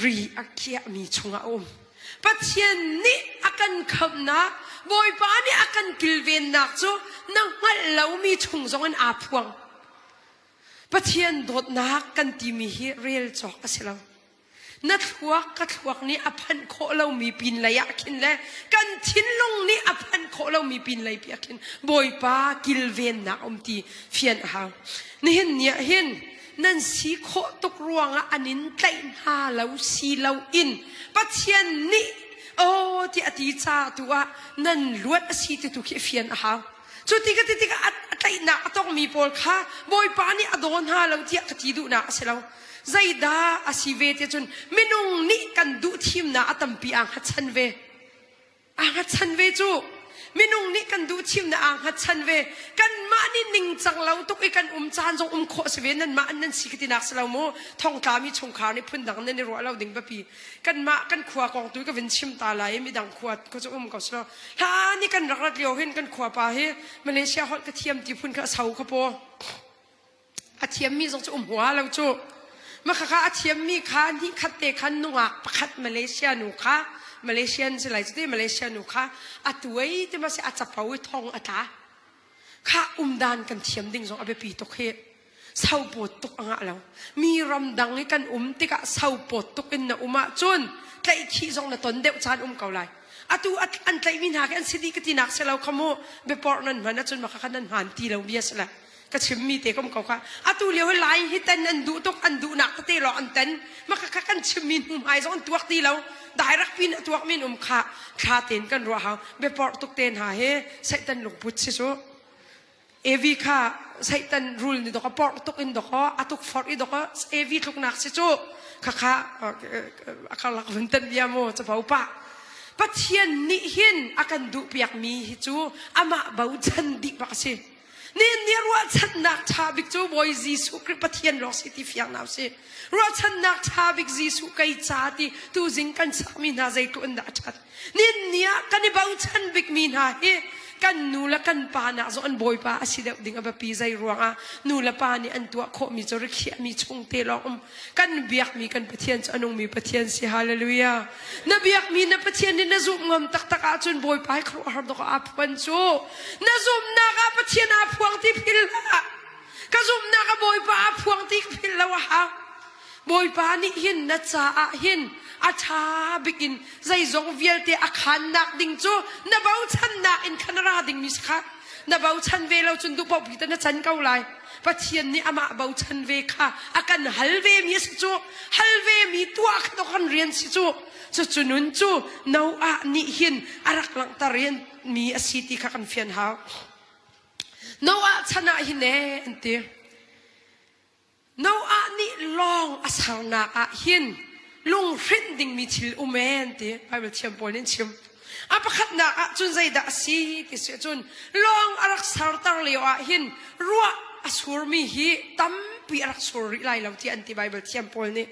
ri akia mi chunga pathian ni akan khamna boy pa ni akan kilven nak chu nang ngal lo mi chung zong an aphuang pathian dot nak kan ti mi hi real chok asilaw na thuak ni aphan kho lo mi pin la ya kin le kan thin long ni aphan kho lo mi pin lai pi kin boy pa kilven na ti fian ha ni hin nia hin nan si kho tok ruanga anin tlai ha lo si lo in pathian ni ti ati cha tua nan luat asi tu ki fian ha chu tika atai na atong mi pol kha boy pa ni adon ha lo ti ati du na aselo zaida asive te chun minung ni kan du thim na atampi ang hat chanve chu minung ni kan du thim na ang hat chanve kan ma ni ning chang lo tuk ikan chan jong kho se nan ma nan sikiti nak selo mo thong ka mi chung kha ni phun dang ni ro lo ding ba pi kan ma kan khwa kong tu ka vin chim ta lai mi dang khwa ko chu ko slo ha ni kan rak lio hin kan khwa pa he malaysia hot ka thiam ti phun ka sau kha po a thiam mi jong chu hwa lo chu ma kha a thiam mi kha ni khat te khan nuwa pakhat malaysia nu kha Malaysian silai tu Malaysia nu kha atuai te ma se achapau thong ata kha dan kan thiam ding jong abe pi tok he sau pot tok anga lo mi ram dang kan tika sau pot tok in na uma chun tlai khi jong na ton deu chan kaulai atu an tlai min ha kan sidi ka tinak se lo khamo be por nan man chun ma kha kan han ti lo bias la ka chim mi te kom kau kha atu leo lai hitan an du tok an du nak te lo an tan ma kha kan chim min ai jong tuak ti lo direct pin tuak min kha ten kan ro ha be por tok ten ha he saitan luk put si so evi kha saitan rule ni do ka por tok in do ko atuk for i do ko evi tok nak si so kha akala kan dia mo cha pau pa pathian ni hin akan du piak mi hi chu ama bau chan di ba si ni ruwa chan nak thabik chu boy jisu kri pathian lo city fiang naw se ruwa chan nak thabik jisu kai chati tu jing kan sami na zai tu anda chat nia kan bau chan bik min ha he kan nula kan pa na zo an boy pa asida ding aba pi zai ruanga nula pa ni an tua kho mi jor khia mi chung te lo kan biak mi kan pathian cha anong mi pathian si hallelujah na biak mi na pathian ni na zum ngam tak a chun boy pa khro har do ka apwan chu na zum na ka pathian a phuang ti phil ka zum na ka boy pa a phuang ti phil la wa ha boy pa ni hin na cha a hin acha bikin zai zong vialte akhan nak ding chu na bau chan na in khanara ding mis kha na bau chan ve lo chun du pop hita na chan kau lai pathian ni ama bau chan ve kha akan halve mi si chu halve mi tua kha do kan rian si chu chu nun chu no a ni hin arak lang tarin mi asiti ka kan fian ha no a chana hin ne ante no a ni long asarna a hin lung finding mi thil umen te Bible thiam polin chim apakhat na a chun zaida si ti se chun long arak sartar leo a hin ruwa asur mi hi tampi arak sur lai lau ti anti Bible thiam pol ni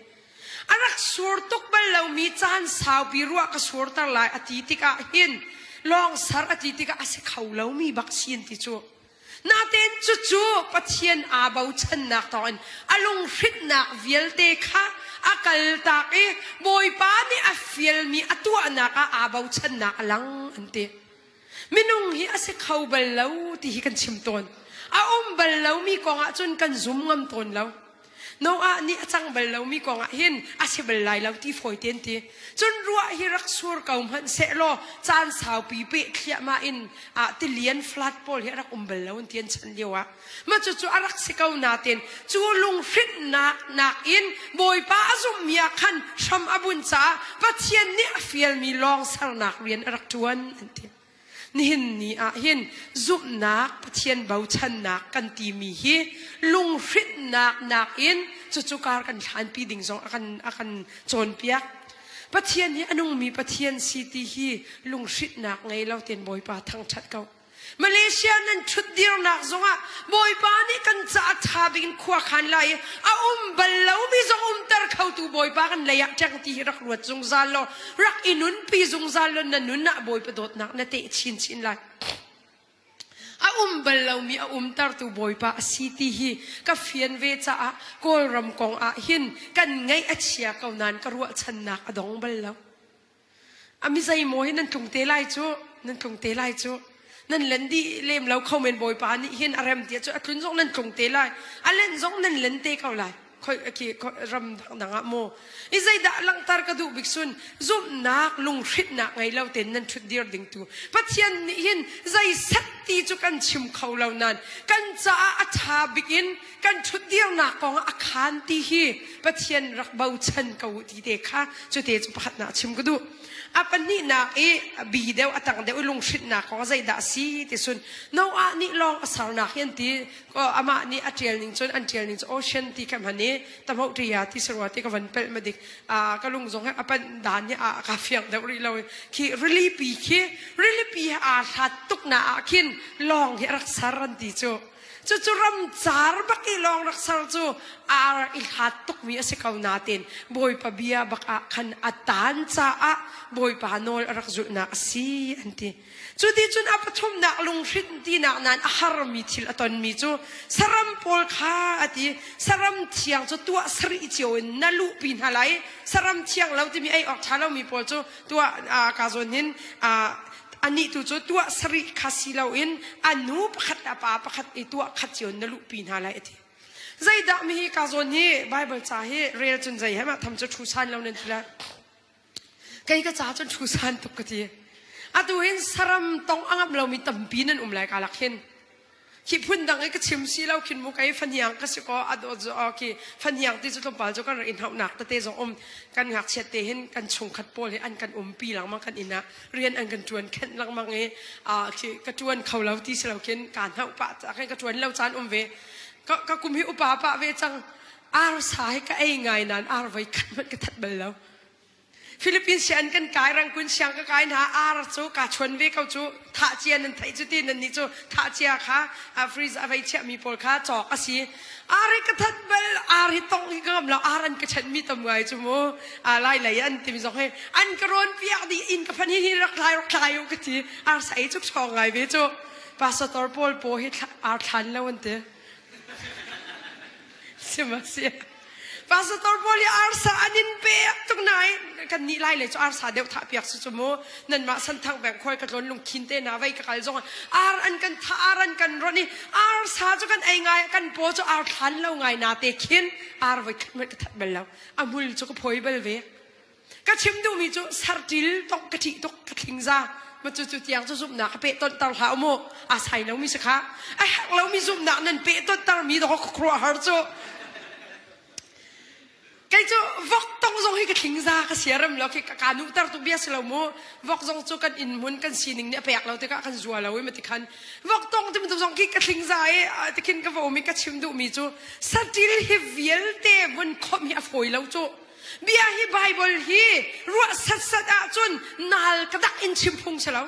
arak sur tok bal lau mi chan sau pi ruwa ka sur tar lai ati ti ka hin long sar ati ti ka ase khau lau mi baksin ti chu naten chu chu pathian a bau chan nak ton alung fit nak vial te kha akal taki boy pa ni afiel mi atua naka abaw chan na lang ante minung hi ase khau balaw ti hi kan chimton a balaw mi ko nga chun kan zoom ngam ton law no a ni achang balaw mi ko nga hin ase balai law ti foi ten ti chun ruwa hi rak sur kaum han se lo chan sau pi pe khia ma in a ti lian flat pol hi rak balaw tian chan lewa ma chu chu arak se kau naten chu lung fit na in boy pa azum mia khan sham abun cha pathian ni afiel mi long sar nak rian arak tuan ante nihin ni a hin zup nak pathian bau chan nak kan ti mi hi lung fit nak in chu chu kar kan than pi ding zong akan chon piak pathian hi anung mi pathian city hi lung fit nak ngai lau ten boy pa thang chat kau Malaysia nan chut dir nak zonga boy pa ni kan cha thabin khwa khan lai a balaw mi zong tar khau tu boy pa kan laya chang ti rak ruat zong zalo rak inun pi zong zalo na nun na boy pa dot nak na te chin lai a balaw mi a tar tu boy pa city hi ka fian ve cha a kol ram kong a hin kan ngai a chia kau nan ka ruat chan nak adong balaw ami zai mo hin nan tung te lai chu nan lendi lem lau khau men boy pa ni hin aram tia chu atlun zong nan tung te lai alen zong nan len te kau lai khoi ki ram danga mo izai da lang tar ka du biksun zum nak lung rit nak ngai lau ten nan thut dir ding tu pathian ni hin zai sakti chu kan chim khau lau nan kan cha a tha bikin kan thut dir nak kong a khan ti hi pathian rak bau chan kau ti te kha chu te chu pakhat na chim ku du apan ni na bi deu atang deu lung shit na ko zai da si ti sun no a ni long asar na hian ti ko ama ni atrial ning chon antrial ning ocean ti kam hane tamau ti ya ti sarwati ka van pel madik ka lung zong apan dan ya ka fiang deu ri lo ki really pi a hat tuk na a kin long hi rak saran ti chu ram char baki long rak sar chu ar il hat tuk mi ase kau natin boy pa bia baka kan atan cha a boy pa nol rak zu na si anti chu di chun apathum na lung hrit ti na nan a har mi thil aton mi chu saram pol kha ati saram thiang chu tua sri cheu na lu pin halai saram thiang lau ti mi ai ok thalo mi pol chu tua ka zon hin ani tu chu tua sri khasi lau in anu pakhat apa pakhat i tua khat chion na lu pin halai ati zai da mi hi ka zon hi bible cha hi rel chun zai hama tham chu thu san lau nen thila kai ka cha chun thu san tuk ka ti atu hin saram tong angap lau mi tampi nan lai ka lak hin ki phun dang ai ka chim si lau kin mu kai phanyang ka si ko ado zo ki phanyang ti chu tlom pal jo kan in hau nak ta te zo kan ngak chet te hin kan chung khat pol he an kan pi lang mang kan ina rian an kan tuan khen lang mang e ki ka tuan khau lau ti si lau kin kan hau pa ta ka tuan lau chan ve ka kum hi upa pa ve chang ar sai ka ai ngai nan ar vai khat man ka that bal lau Philippines sian kan kai rang kun siang ka kai na ar chu ka chon ve kau chu tha chian nan thai chu ti nan ni chu tha chia kha freeze avai chia mi pol kha chok asi ar ka that bal ar hi tong hi gam la ar an ka chan mi tam ngai chu mo lai lai an tim zong he an ka ron piak di in ka phan hi rak lai ka ti ar sai chu chong ngai ve chu pastor pol po hi ar than lo an te simasia pastor poli arsa anin pe tuk nai kan ni lai le chu arsa deu tha piak su mo nan ma san thang bang khoi ka lon lung khin te na vai ka kal zong ar an kan tha ar an kan roni ar sa chu kan ai ngai kan po chu ar than lo ngai na te khin ar vai kan ka that bel lo amul chu ko phoi bel ve ka chim du mi chu sartil tok ka thi tok ka thing za ma chu tiang chu zup na ka pe ton tar ha mo a sai lo mi sa kha ai hak lo mi zup na nan pe ton tar mi do ko kro har chu cái chỗ vóc tông giống hay cái thính ra cái xé rầm là cái cả nụ tar tụ bia selo mo vóc giống chỗ cái in muốn cái xin này bẹc lâu thì cái rùa lâu mà thì khăn vóc tông thì mình giống cái thính ra ấy thì khi cái vô mình cái chim đụ mi chỗ sát til hi viel te muốn khom hi phôi lâu chỗ bia hi Bible hi ruột sát à chun nal cái đặc in chim phung selo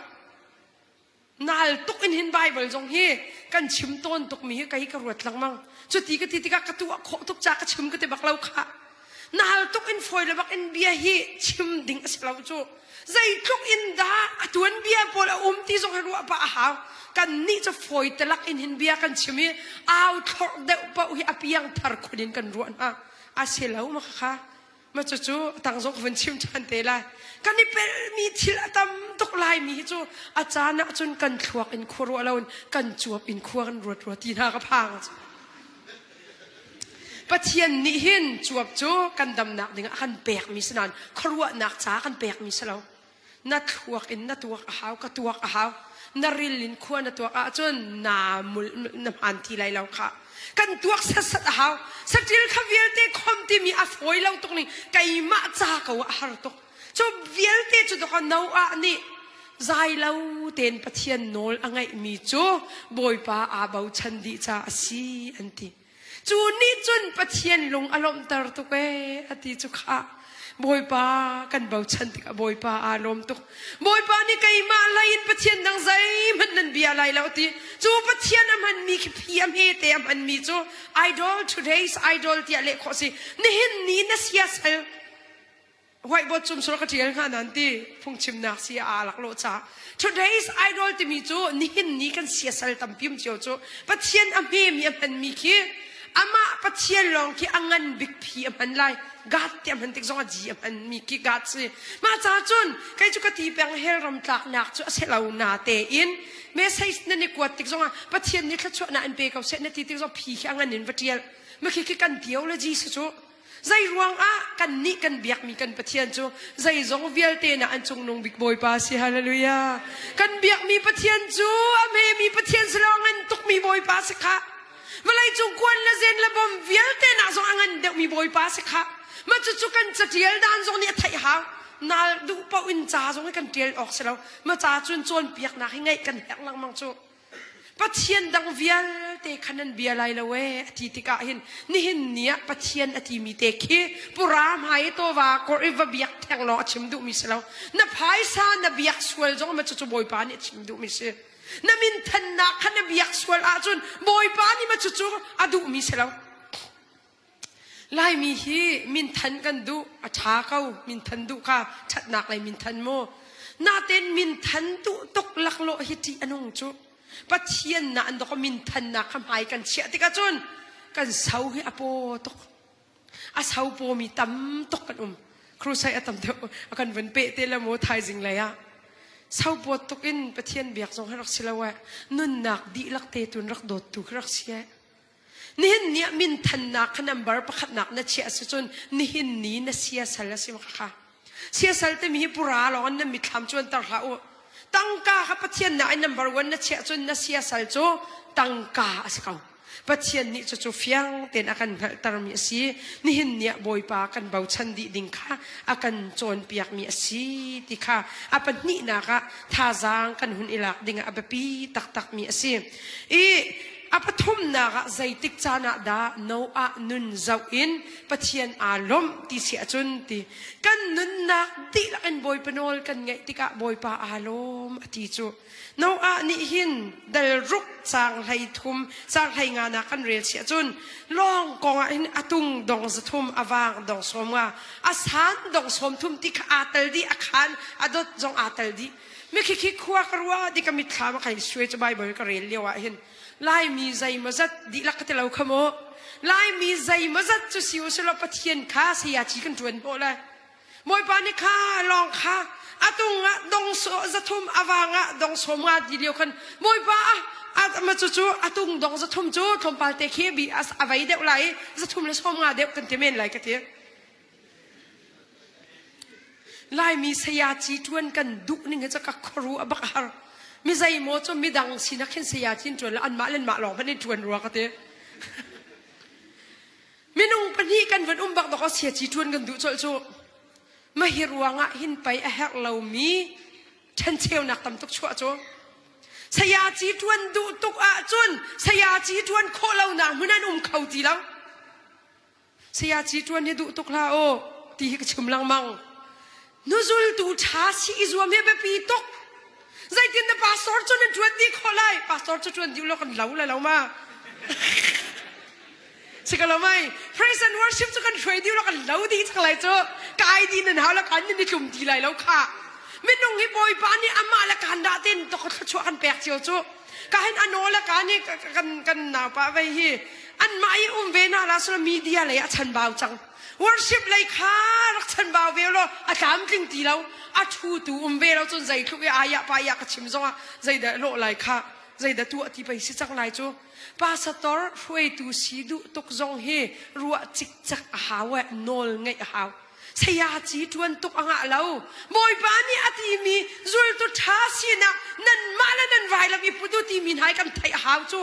nal tuk in hin Bible giống hi kan chim tôn tuk mi cái ruột lăng mang chỗ tí cái tua khó tuk cha cái chim cái bạc lâu khá nal tuk in foi le bak in bia hi chim ding aslau chu zai tuk in da atuan bia pola ti zong haru pa ha kan ni cho foi telak in hin bia kan chimi au thor de pa hi apiang thar khunin kan ruan ha aselau ma kha ma chu tang zong ven chim chan te la kan ni pel mi thil atam tok lai mi chu achana chun kan thuak in khuru alon kan chuap in khuan ruat ti na ka phangปัจเจียนนี่หินจวบจูกันดำหนักดิ่งกันเปียกมีสนานครัวหนักจ้ากันเปียกมีสลาวนัดหัวกินนัดตัวกหาวกตัวกหาวนาริลินขวนัดตัวกจนนามุลน้ำอันที่ไรเราค่ะกันตัวสัดหาวสักทีข้าเวลเตคอมที่มีอฟอยเราตรงนี้ไก่มาจ้าเขาหาร์ตกจบเวลเตจุดกันนาอันนี้ใจเราเต็นปัจเจียนโนลอังไงมีจูบอยป้าอาบ่าวชันดีจ้าสีอันที่จูนี่จุนปะเทียนลงอารมณ์ตรตุกเออติจุกะบอยปากันเบาชันติกะบอยปาอารมณ์ตุกบอยปานี่ไกมาไลน์ปะเทียนดังใจมันนั่นเบียไลแล้วติจูปะเทียนมันมีเพียมเฮเตมันมีจูไอดอล today's idol ที่อะไรข้อสินี่เห็นนี่นะเสียสลไว้บทจุมสุรกเทียนขนาดที่พุ่งชิมนักเสียอาลักโลจ้า today's idol ที่มีจูนี่เห็นนี่กันเสียสลตั้มพิมเจียวจูปะเทียนอเมมีมันมีคีอามาปัจเจียนลองที่อังเงินบิ๊กพีมันไล่กัดเตียมันติดสองจีมันมีกี่กัดสิมาจ้าจุนใครจุกตีแปงเฮรำตักนักจุเสลานาเตอินเมื่อใช้นั่นนี่กวดติดสองปัจเจียนนี่ขั้วน่ะอันเบกเอาเสนติดสองพีอังเงินปัจเจียนเมื่อกี้กันเดียวเลยจีสุใจรวงกันนี่กันเบียกมีกันปัจเจียนจูใจจงเวียลเตน่ะอันจงนงบิ๊กบอยปาสิฮาเลลูยากันเบียกมีปัจเจียนจูอเมมีปัจเจียนสลองเงินตุกมีบอยปาสิค่ะเมื่อไรจงกวนละเซนละบอมเวียลเตน่ะจงอังเงินเด็กมีบอยปาสิค่ะมาจุกันจะเทียลดานจงเนี่ยไทยหานาดูเป้าอินจ้าจงให้กันเทียลออกเสียแล้วมาจ้าจุนจวนเปียกนักให้ไงกันแหกลังมังจูปัจเจียนดังเวียลเตขันนันเบียไรละเวทีติกาหินนี่หินเนี่ยปัจเจียนอธิมีเตคีปุรามหายตัวว่ากอริวเบียกแทงล้อชิมดูมิเสแล้วนับหายซานับเบียกสวลจงมาจุบอยปานี่ชิมดูมิเสน้ำมินทันนักขันเบียกสวลอาจุนบอยปานี่มาจุอดูมิเสแล้วไล่มีฮีมินทันกันดูอาชาเขามินทันดูค่ะชัดนักเลยมินทันโมนาเต้นมินทันดูตกหลักโลหิติอนงจูปัจเจียนน่ะอันดอกมินทันนักคำหายกันเชียติกาจุนกันเสาให้อโปตกอาเสาโปมีตั้มตกกันครูใส่ตั้มเดียวกันวันเปะเตละโมไทยจริงเลยอะเสาโปตกอินปัจเจียนเบียกทรงให้รักสิละวะนุ่นนักดีรักเตตุนรักโดดตุกรักเสียนี่เนี่ยมินทันนักขนมบาร์ประคัดนักนัดเชียสุจนนี่นี่นัดเสียสัลสิมาค่ะเสียสัลแต่มีปุราหลอนนั่นมีทำจนตาเขาตั้งกาครับปัจเจียนน่ะไอ้นัมเบอร์วันนัดเชียจนนัดเสียสัลโจตั้งกาสิเขาปัจเจียนนี่จะฟียงเต็นอาการตารมีสีนี่เนี่ยบอยปากันเบาชันดีดิ่งค่ะอาการโจนเปียกมีสีติค่ะอาปันนี่นะคะท่าจางกันหุ่นอิลักดิ่งอาบปีตักมีสีอาปทุมนาะใจติกจานาดาโนอานุนเจ้าอินปะเทียนอารมณ์ที่เสียจุนตีกันนุนนักดีละกันบอยปนอลกันไงติกะบอยปาอารมณ์ที่จูโนอานี่หินเดลรุกจางไห้ทุมจางไห้งานากันเรียนเสียจุนลองกองอินอตุงดองสะทุมอวางดองสมว่าอาสานดองสมทุมติกอาตัลดีอาคารอดดจงอาตัลดีไม่คิดขวากรัวดิกามิทามใครช่วยจะใบบอยกเรียนเลี้ยวเห็นไล่มีใจมาจัดดีลักแต่เราขโมไล่มีใจมาจัดจะสิวสลับปะเทียนข้าเสียจีกันจวนโบเลยมวยปานิข้าลองข้าอาตุงะดงโซจะทุ่มอวางะดงโสมะดีเดียวกันมวยปามาจู่อาตุงดงจะทุ่มจู่ทุ่มปาเตคีบีอาไว้เด็กไหลจะทุ่มเลยโสมะเด็กกันเทเมนไหลกันเถอะไล่มีเสียจีจวนกันดุนี่ไงจะกักครูอบักฮาร์มีใจโมจมีดังสินักเขียนเสียจินจวนแล้วอันมาเล่นมาหลอกพันในจวนรัวกันเถอะ ไม่นุ่งปนีกันวันบักดอกเสียจีทวนกันดูโจมาฮิรวงะหินไปแหกเรามีฉันเชียวนักตำตุกชัวโจสยาจีทวนดูตุกอาจุนสยาจีทวนโคเราหนาเหมือนนั่นเขาตีแล้วสยาจีทวนเนี่ยดูตุกลาโอตีกชิมลังมังนุจุลดูท้าสีอิจวามีเบปีตุกใจตินเดปาสอร์จนทวนดีโคไลปาสอร์จนดิวเรากันเหลาเลยเรามาสิกันเราไม่ praise and worship จะกันช่วยดิวเรากันเหลาดีจังเลยโจกายดีนั่นหาละกันนี่จุ่มดีไรแล้วค่ะไม่น้องฮิบอยปานี่อามาละกันดาตินตกช่วยกันแปลกเจียวโจการอันโนละกันนี่กันหนาปะไปฮีอันไม่เวน่าลาสุมีเดียเลยฉันบ่าวจัง worship เลยค่ะรักฉันบ่าวเวลอาจารย์จริงดีแล้วอาชูตูเวลจนใจทุกอายะปายะกชิมซงอ่ะใจเดโลเลยค่ะใจเดตัวที่ไปสิจังไรโจปาสตอร์ช่วยตูสีดูตกจงเฮรัวจิกจักหาวะนอลไงหาวสยาจีทวนตุกอ่างเราบอยปานี่อติมีจุลตุท้าสีนะนั่นมาแล้วนั่นไวแล้วมีปุตุตีมินหายกันไทยหาวโจ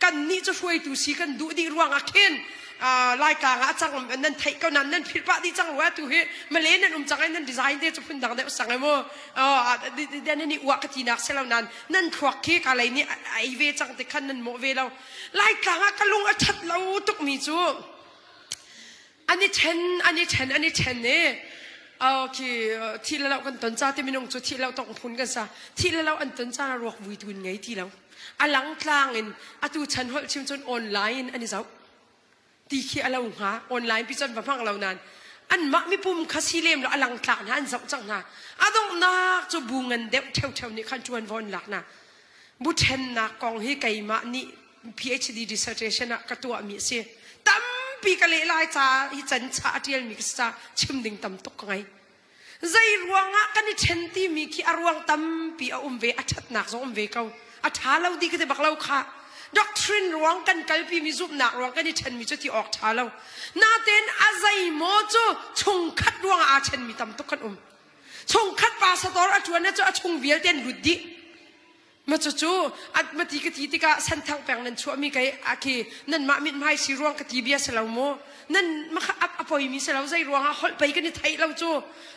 กันนี่จะช่วยตูสีกันดูดีรวงอาเคนลายกลางอาจังนั่นไทยก็นั่นผิดพลาดที่จังว่าตูเฮมาเล่นนั่นจังไอ้นั่นดีไซน์เดี๋ยวจะพูดดังเดี๋ยวสั่งไอ้โม่เดี๋ยวนี่อวกตีนักเสลานั่นควักเค้กอะไรนี่ไอเวจังแต่ขันนั่นโมเวเราลายกลางกะลุงอาชัดเราตุกมีจูอันนี้เชนเนี่ยคือที่เรากันต้นจ้าที่ไม่น้องจูที่เราต้องพูดกันซะที่เราอันต้นจ้าเราวิทุนไงที่เราหลังกลางอินตูฉันหัวชิมจนออนไลน์อันนี้เจ้าตีขี้เราหาออนไลน์พิจารณาฟังเรานานอันมักมีปุ่มคาสิเลมเราหลังกลางนะอันเจ้าจังนะต้องนักจะบูเงินเด็บเท่านี่ขันจวนวอนหลักนะบุเชนนะกองให้ไก่มานี่ PhD dissertation นะกระตัวมีเสียตั้มปีกะเลไลจ้าที่จันชาเทียนมีกษาชิมดิ่งตั้มตกไงใจรวงอ่ะกันนี่เชนที่มีขี้อรวงตั้มปีเอาเวอชัดหนักสองเวเขาอาชาเราดีก็จะบักเราค่ะด็อกทรินรวงกันกัลปีมีจุบหนักรวงกันนี่เชนมีจุดที่ออกชาเรานาเต้นอาใจโมจูชงคัดรวงอาเชนมีตั้มตกกันชงคัดปาสตอร์อาจวนนั่นจะชงเวียเต้นรุดดีมาจู่อัดมาตีกติกาสันทางแปลงนั้นชัวมีไงอาคีนั่นมามิดไม่สิรวงกติเบียสลาวโมนั่นมาขับอภัยมีสลาวใจรวงฮอลไปกันในไทยเราจู่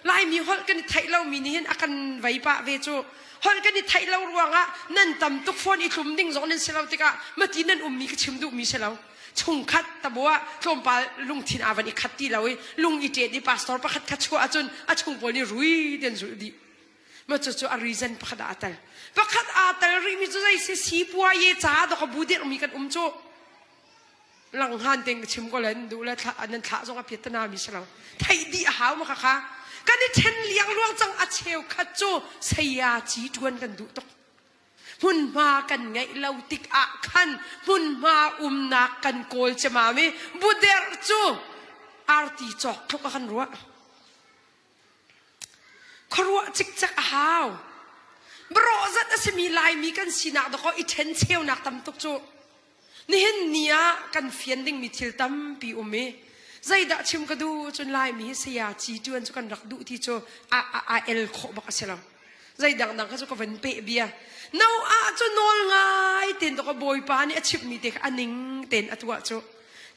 ลายมีฮอลกันในไทยเรามีนี่เห็นอาการไวปะเวจู่ฮอลกันในไทยเรารวงอ่ะนั่นตำตุกฟอนอีกลุ่มดิ่งสองนั่นสลาวติกามาตีนั่นมีกชิมดูมีสลาวชงคัดตะบัวชมปาลุงทินอาวันอีคัดตีเราลุงอีเจดีปาสตอร์ปะคัดชัวอาจนอาชงปอนี่รุยเดินสุดดีมาจู่อารีเซนปะคัดอาตัลปะคัดอาตัลริมิจู่ใจสีปัวเยจ้าดอกบูเดอร์มีกันจู่หลังหันเต็งชิมก็เล่นดูแลอันนั้นท้าส่งอภิตนามีสลาวไทยดีหาวมาค่ะกันนี่เช่นเลี้ยงลวงจังอาเชลคัดจู่สยาจีทวนกันดูตกหุ่นมากันไงเราติกอาคันหุ่นมานักกันโกลจะมาไม่บูเดอร์จู่อาร์ตีจอกทุกขันรัวครัวจิกจักหาวบรอจัดจะมีลายมีกันสีนักดอกอีเทนเชลนักตำตุกจู่นี่เห็นเนียกันเฟียนดิ่งมีทิลตั้มปีอุเมใจดักชิมกระดูจนลายมีเสียจีจวนจุกันรักดูที่จู่เอลโคบักเสลาใจดังก็จะก็เป็นเปะเบียน้าจนนอนง่ายเต็นตกบอยปานี่ชิมมีเด็กอันนิงเต็นอัตัวจู่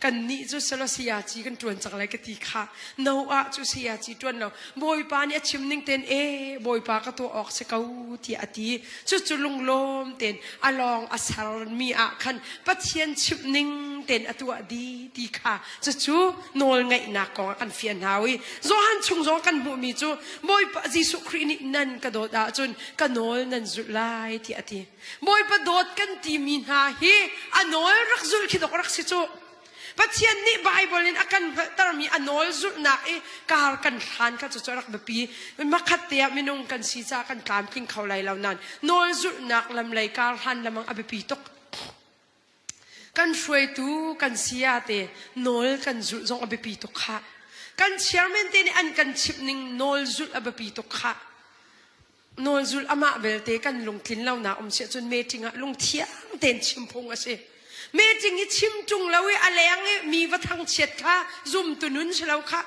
กันนี่จู่สละเสียจีกันจวนจากอะไรกันทีค่ะน้าจู่เสียจีจวนเราบอยปานี่ชิมนิ่งเต็นบอยปาก็ตัวออกเสกาที่อดีจู่ลุงลมเต็นอลองอาสารมีคันปัจเจียนชิมนิ่งเต็นอัตัวดีทีค่ะจู่นอนไงนักกองกันเฟียนหาวิโซฮันชงโซกันบุมีจู่บอยปาจิสุครีนี่นั่นกระโดดจนกันนอนนั่นจุไลที่อดีบอยปาโดดกันที่มีหาฮีอันนอนรักจุลคิดอกรักสิจู่ปัจเจียนนี่ไบเบิลนี่อาการตารมีอนอลจุนักการกันทานกันจะรักแบบปีมาขัดเตียมินงกันซีจ้ากันตามกินเขาไหลเหล่านั้นนอลจุนักลำไหลการทานลำมังอภิปีตกกันช่วยตูกันเสียเตนอลกันจุจงอภิปีตกค่ะกันเชียร์เมนเตนี่อันกันชิปนิ่งนอลจุอภิปีตกค่ะนอลจุอามาเบลเตกันลงทิ้งเหล่านาอมเสียจนเมติงะลงเทียงเต็นชิมพงอะเสเมื่อจริงๆชิมจุงแล้วอะไรยังมีวัฒนเฉียดค่ะซุ่มตุนุนเฉลาค่ะ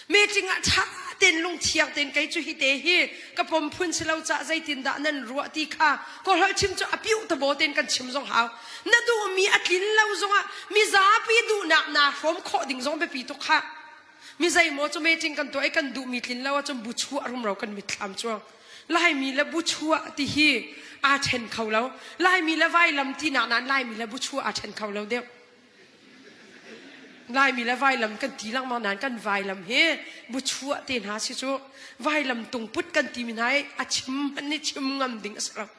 เมื่อจริงๆชา เต้นลุงเทียงเต้นไก่จุฮิเตฮีกระผมพุ่นเสลาจะใจตินดานั่นรัวตีค่ะก็เราชิมจะอภิวตโบเต้นกันชิมซองหาวนั่นดูมีอักินเล่าซองอ่ะมีซาปีดูหนักหนาพร้อมขอดิ่งซองไปปีตุกค่ะมีใจหมอจะไม่จริงกันตัวไอ้กันดูมีกินเล่าว่าจะบุชัวรุมเรากันมีทำช่วงไล่มีแล้วบุชัวที่ฮีอาเชนเขาแล้วไล่มีแล้วไว้ลำที่หนานั้นไล่มีแล้วบุชัวอาเชนเขาแล้วเดียวไล่มีแล้วไว้ลำกันตีลังมานานกันไว้ลำเฮบุชัวเตียนหาสิจูไว้ลำตรงพุทธกันตีมินายอาชิมอันนี้ชิมงำดิ่งสัก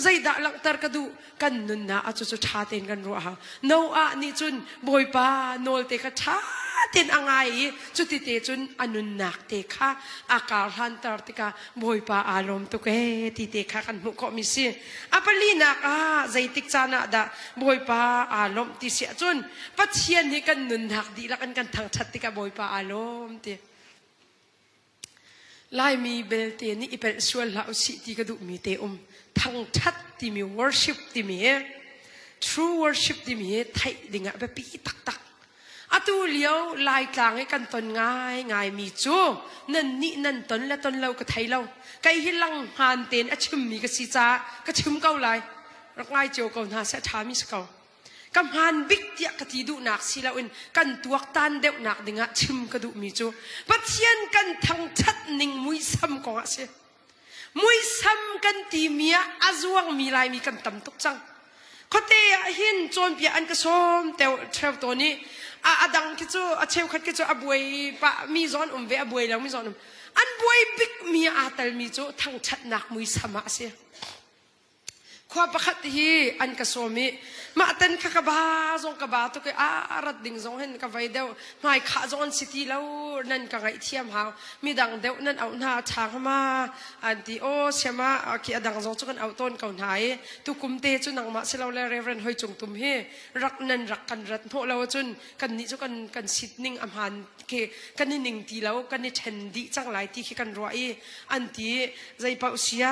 ใจด่าลังตร์กระดูกันนุนนะอาจุชาเตียนกันรัวฮะโนอานี่จุนบอยปาโนลเตกชาเตียนอ่างไงจุดที่เตจุนอนุนักเตค่ะอากาศฮันตร์ติกาบอยปาอารมณ์ตุกเอที่เตค่ะกันมุกมิสิอปลีนักใจติกจานะดาบอยปาอารมณ์ที่เสียจุนปัจเจียนนี่กันนุนนักดีละกันกันทางชัดติกาบอยปาอารมณ์เตไล่มีเบลเตนี่อีเป็นส่วนละอุสิที่กระดูมีเตทั้งชัดที่มี worship ที่มี true worship ที่มีไทยดิ่งอ่ะแบบปีตักอะตูเลี้ยวลายกลางให้กันตนง่ายมีจูนั่นนี่นั่นตนและตนเราก็ไทยเราไกหิลังหานเตนอะชิมมีกสิจ้าก็ชิมเกาไลรักง่ายเจียวเกาหน้าเสียชามิสเกากำหานบิ๊กเดียกติดูนักสิเราอินกันตัวตันเดวนักดิ่งอ่ะชิมกระดูมีจูปัจเจียนกันทั้งชัดนิ่งมุยซ้ำกองอ่ะเสียมุยซ้ำกันตีเมียอาจวงมีลายมีกันต่ำตุกจังเขาเตะหินโจนเปียอันกระสมแต่เทวตัวนี้อาดังกิจูอาเชฟขัดกิจูอบวยปะมีซอนเวอบวยแล้วมีซอนอันบวยบิ๊กมีอาตัลมีจูทั้งชัดนักมุยซ้ำอ่ะเสียความประคัตฮีอันกสมิมาเต้นขกบาซงกบาตุกอารัดดิ่งซงเห็นกับไว้เดียวไม่ขาซงสิทีแล้วนั่นก็ไงเทียมหาวมีดังเดียวนั่นเอาหน้าทางมาอันที่โอเสียมาขี้ดังซงจุกันเอาต้นเก่าไหนตุกุมเตจุนังมาเสลาเลเรเวนหอยจงตุมเฮรักนั่นรักกันรัดพวกเราจุนกันนี้จุกันสิทนิ่งอำหันเกกันนี่หนึ่งทีแล้วกันนี่เชนดีจังหลายที่ขี้กันรวยอันที่ใจเปาเสีย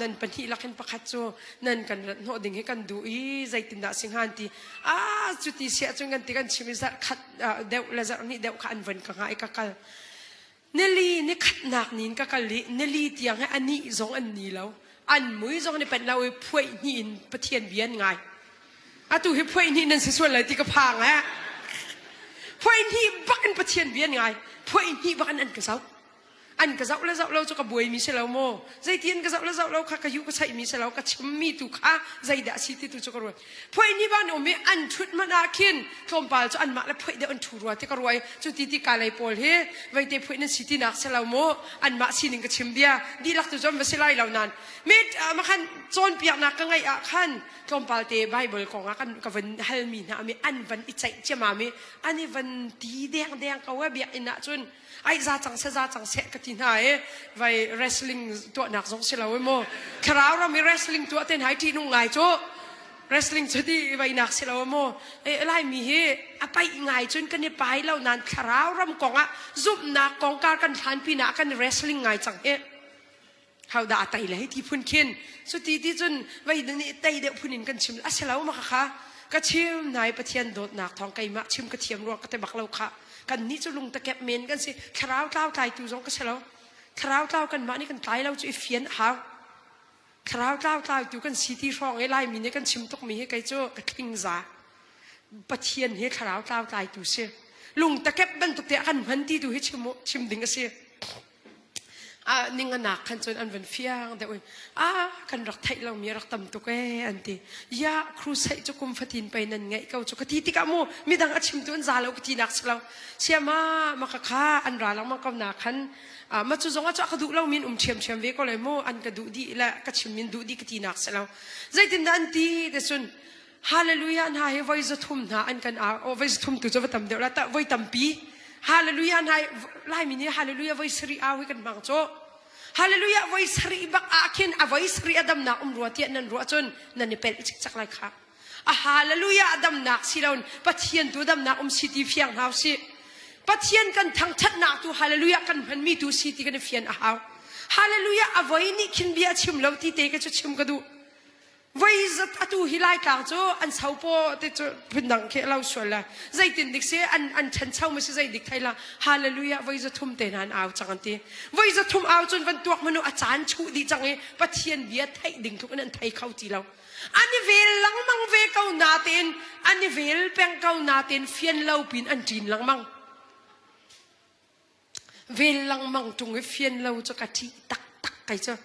นั่นเป็นที่รักกันประคัตจูนั่นกันรัดหัวดิ่งให้กันดูใจตินดาสิงหันตีจุดที่เสียจนกันตีกันชิมิสัตขัดเดวละจากนี้เดวขันวันกังไงกักเนลีนี่ขัดหนักนินกักลีเนลีเตียงให้อันนี้ซองอันนี้แล้วอันมือซองนี่เป็นเราพวยนี่อินปะเทียนเบียนไงตูให้พวยนี่นั่นส่วนอะไรที่กระพังฮะพวยนี่บักอันปะเทียนเบียนไงพวยนี่บักอันกระเซาอันกระเซาแล้วเราจะกระบวยมีเสลาโมใจเทียนกระเซาแล้วเราข้ากระยุกระใช้มีเสลาก็ชิมมีตุข้าใจด่าสิที่ตุจะกระรวยพวยนี่บ้านอมีอันชุดมานาคินคอมปาลจะอันมาแล้วพวยเดี๋ยวอันถูรวยที่กระรวยจุดที่กาลายโพลเฮไว้เดี๋ยวพวยนั่นสิที่นักเสลาโมอันมาสิหนึ่งก็ชิมเบียดีลักตุจอมเวสไลเหล่านั้นเม็ดมาขันโจนเปียกนักก็ไงขันคอมปาลเตไบเบิลของกันกับวันฮัลมีนะมีอันวันอิจฉาเจ้ามามีอันนี้วันดีแดงก็ว่าเบียอินะจนไอ้ซาจังเสกตินหายไว้ wrestling ตัวหนักสงสิเราไว้โมคราวเรามี wrestling ตัวเต้นหายที่นุ่งไงโจ้ wrestling จุดที่ไว้หนักสิเราโมอะไรมีเฮไปไงจนกันเนี่ยไปแล้วนานคราวรำกองอ่ะซุบหนักกองการกันทันปีหนักกัน wrestling ไงจังเขาด่าไตเลยที่พุ่นเข็นสุดที่จนไว้นี่ไตเด็กพุ่นินกันชิมอ่ะสิเรามาค่ะก็ชิมนายประเทียนโดดหนักทองไก่มะชิมกระเทียมรวกก็แต่บักเราค่ะกันนี้จะลุงตะแกบเมนกันสิคราวเต้าไก่ตูซองก็เชลคราวเต้ากันมานี่กันไตเราจะเฟียนหาคราวเต้าตูกันสีที่ร้องไอ้ลายมีนี่กันชิมตกมีให้ไก่โจ้กระทิงซาปะเทียนให้คราวเต้าตูเสียลุงตะแกบบันตุกเตะกันพันที่ตูให้ชิมดิ่งกันเสียนิ่งหนักขันจนอันวันเฟียงแต่ว่ากันรักไทยเรามีรักตำตุกอันที่ยาครูใส่จุกุมฟัตินไปนั่นไงเขาจุกทีที่กามูมีดังอาชิมตัวนั้นซาเรากทีนักสเราเสียมาค้าอันราลังมากับนักขันมาจุจงอาจะกระดูเรามีเชียมเวก็เลยโมอันกระดูดีละกระชิมมินดูดีกทีนักสเราใจตินดันทีแต่ส่วนฮาเลลูยาหายไว้จะทุ่มนะอันกันไว้จะทุ่มตัวจะว่าตำเดียวแล้วแต่ไว้ตำปีฮาเลลูยาหายไล่มินี่ฮาเลลูยาไว้สรีอาวิกันบางโจฮาเลลูยาไว้สรีบักอาคินไว้สรีอดัมนักรัวเทียนนันรัวจนนั่นนี่เป็นอีกสักไรค่ะฮาเลลูยาอดัมนักสิเราปัจเจียนตัวอดัมนักสิทีเฟียงหาวสิปัจเจียนกันทั้งชัดนักตัวฮาเลลูยากันมันมีตัวสิทีกันเฟียงหาวฮาเลลูยาไว้นี่คินเบียชิมเราที่เตะก็จะชิมกันดู vậy rất atu hilai cả cho anh sau po thì cho bình đẳng kia lâu xuân là dây tiền địch sẽ anh chân sau mà sẽ dây địch thay là hallelujah vậy rất thum tên anh áo chẳng ti vậy rất thum áo chun vẫn tuộc mà nó chán chú đi chẳng ấy bắt thiên biết thay đỉnh thuộc anh thay khâu chỉ lâu anh về lăng măng về câu nà tên anh về bèn câu nà tên phiền lâu pin anh chín lăng măng về lăng măng tung cái phiền lâu cho cả chi tắc tắc cái cho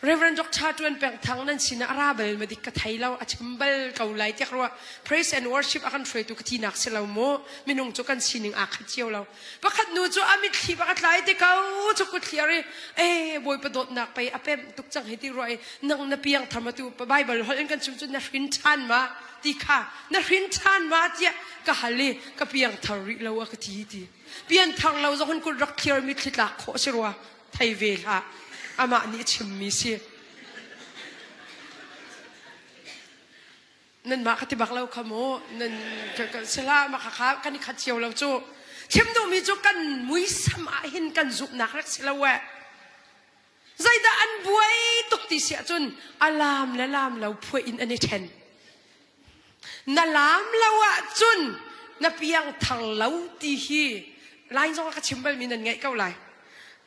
Reverend Dr. Tuan Peng Thang nan sina Arabel medik kathai lau achambal kaulai tiak ro praise and worship akan threi tu katinak selau mo minung chu kan sining akhat chiao lau pakhat nu chu amit thi pakat lai te kau chu ku thliari boy padot nak pai apem tuk chang heti roi nang na piang thamatu Bible hol kan chum chu na rin chan ma ti kha na rin chan ma tia ka hali ka piang thari lau ka ti ti pian thang lau zon ku rak clear mit thla kho sirwa thai ve ha ama ni chimmi si nan ma khatibak lau khamo nan sela ma kha kan khat chiao lau chu chimdu mi chu kan mui sam a hin kan zup nak rak selawa zaida an buai tuk ti sia chun alam la lam lau phoi in ani then na lam lawa chun na piang thang lau ti hi lai zong ka chimbal min nan ngai kau lai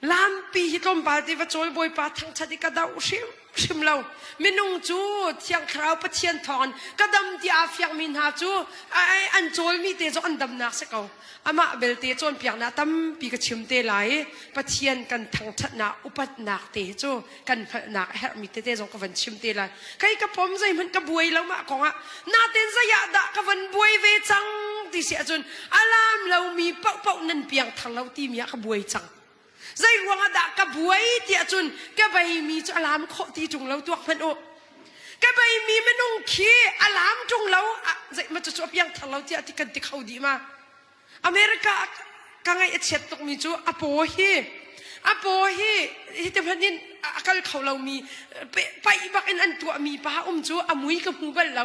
lam pi hi tom ba ti va choi boy pa thang chadi ka dau shim lau minung chu thiang khrau pa thian thon kadam ti a fyang min ha chu ai an choi mi te zo an dam nak se kau ama bel te chon piang na tam pi ka chim te lai pa thian kan thang that na upat nak te chu kan nak her mi te zo ka van chim te lai kai ka pom zai man ka buai lau ma ko nga na ten za ya da ka van buai ve chang ti sia chun alam lau mi pau pau nan piang thang lau ti mi ka buai chang zai ruang ada ka buai ti achun ka bai mi chu alam kho ti chung lo tuak phan o ka bai mi menung khi alam chung lo zai ma chu piang thang lo ti ati kan ti khau di ma America ka ngai achet tok mi chu apo hi te phanin akal khau lo mi pai bak in an tu mi pa chu amui ka mu bal lo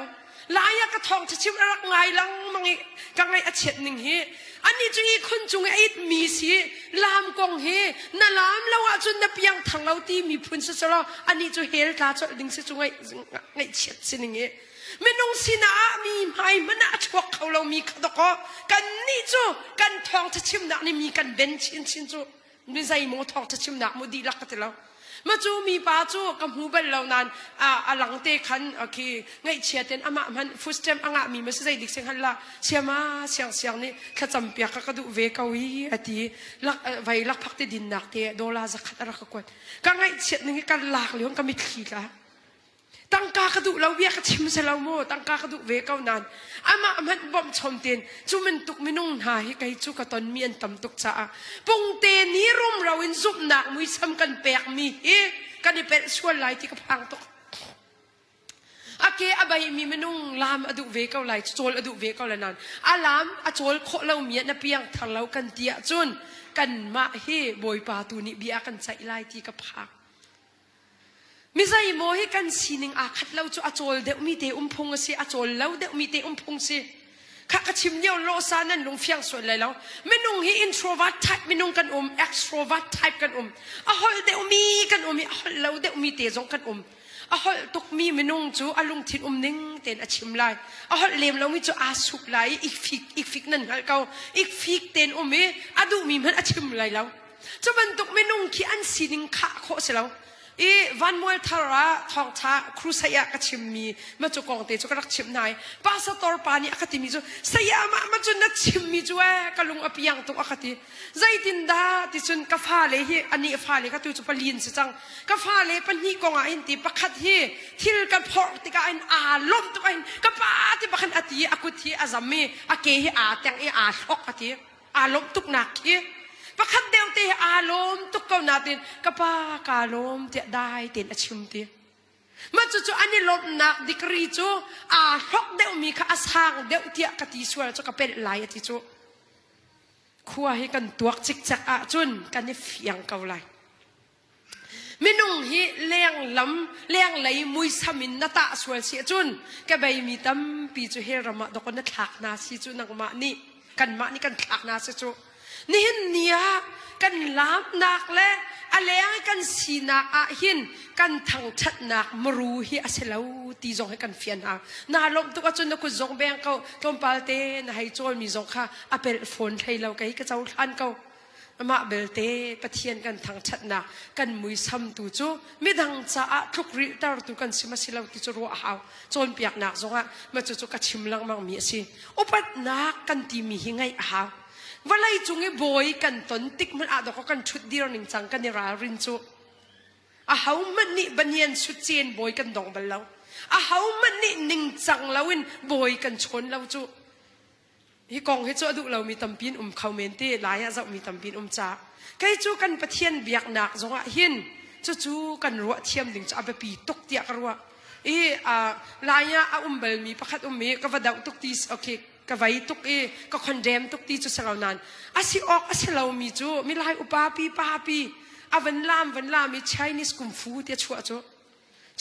laya ka thong chim rak ngai lang mangi ka ngai achet ning hi ani chu I khun chung ait mi si lam kong he na lam lawa chun na piang thang lau ti mi phun sa saro ani chu hel ta chu ding se chu ngai chet sining he menung sina mi mai mana chok khaulo mi khadoko kan ni chu kan thong chim na ni mi kan ben chin chu mi zai mo thong chim na mo di lak ka telo ma chu mi pa chu ka mu bal lo nan alang te khan ki ngai chiaten ama man fustem anga mi ma sai dik seng halla siama siang ni kha champia ka du ve kawi ati lak vai lak phakte din nak te dola za khatara ka kwat ka ngai chiat ni ka lak leong ka mit khi la tangka ka du lo bia ka chim sa lo mo tangka ka du ve kaw nan ama man bom chom ten chu men tuk minung ha hi kai chu ka ton mi an tam tuk cha pung te ni rum rawin zup nak mui sam kan pek mi hi kan ni pe sual lai ti ka phang tok ake abai mi minung lam adu ve kaw lai chol adu ve kaw la nan alam a chol kho lo mi na piang thang lo kan tia chun kan ma hi boy pa tu ni bia kan chai lai ti ka phang misai mo hi kan sining a khat lau chu a chol de mi te phung si a chol lau de mi te phung si kha ka chim neu lo sa nan lung fiang so lai lau menung hi introvert type menung kan extrovert type kan a hol de mi kan a hol lau de mi te jong kan a hol tok mi menung chu alung thin ning ten a chim lai a hol lem lo mi chu a sup lai ik fik nan hal kau ik fik ten me adu mi man a chim lai lau chu ban tok menung ki an sining kha kho se lau van moel thara thong cha krusaya ka chimmi ma chu kong te chu ka rak chim nai pastor pani akatimi chu saya ma chu na chimmi chu kalung apiang tu akati zaitin da ti chun ka fa le hi ani fa le ka tu chu palin se chang ka fa le pan hi konga in ti pakhat hi thil kan phok ti ka in a lom tu in ka pa ti bakhan ati akut hi azami ake hi a tang a thok ati a lom tuk nak hi pakhat deu te alom tuk ko natin kapa kalom te dai ten achim te ma chu chu ani lom nak dikri chu a hok deu mi kha asang deu tia ka ti sual chu ka pel lai ati chu khuwa hi kan tuak chik chak a chun kan ni fiang kau lai minung hi leng lai mui samin na ta sual si chun ka bai mi tam pi chu he rama dokon na thak na si chu nang ma ni kan thak na se chu นี่เนี่ยกันล้ำหนักและอะไรกันสีนักหินกันทั้งชัดนักมรู้ฮีอาเซลาวตีจงให้กันเฟียนหาน่าลมตุกจนนักจงแบงเขาตมปาลเตนให้โจลมีจงค่ะอาเปิดฝนไทยเราไกก็จะทันเขามาเบลเตปะเทียนกันทั้งชัดนักกันมุยซ้ำตูจูไม่ดังจ้าทุกริตาตุกันสิมาสิลาวติจรัวหาวโจลเปียกนักจงอ่ะมาจู่ๆกัดชิมลังมังมีสิอุปัตนักกันตีมีหิงไงหาวว่าไล่จุงไอ้บอยกันตนติกมันอาจจะกันชุดเดียวหนึ่งจังกันในรารินจูหาวมันนี่บันยันชุดเจียนบอยกันดองบัลเลาหาวมันนี่หนึ่งจังเราวินบอยกันชนเราจูฮิกองให้จูดูเรามีตำปินเขาเมนตีหลายจะมีตำปินจ่าใครจูกันปะเทียนเบียกหนักจงอ่ะหินจู่กันรัวเทียมดึงจะเอาไปปีตกเตียกรัวหลายเบลมีประคัดมีก็ว่าดาวตกตีโอเคก็ไว้ตุกก็คอนเดมตุกตีจุดสลาวนั้นสิออกสิเรามีจูมีลายอุปาปีวันลามมี Chinese กุมฟูเตียชัวจู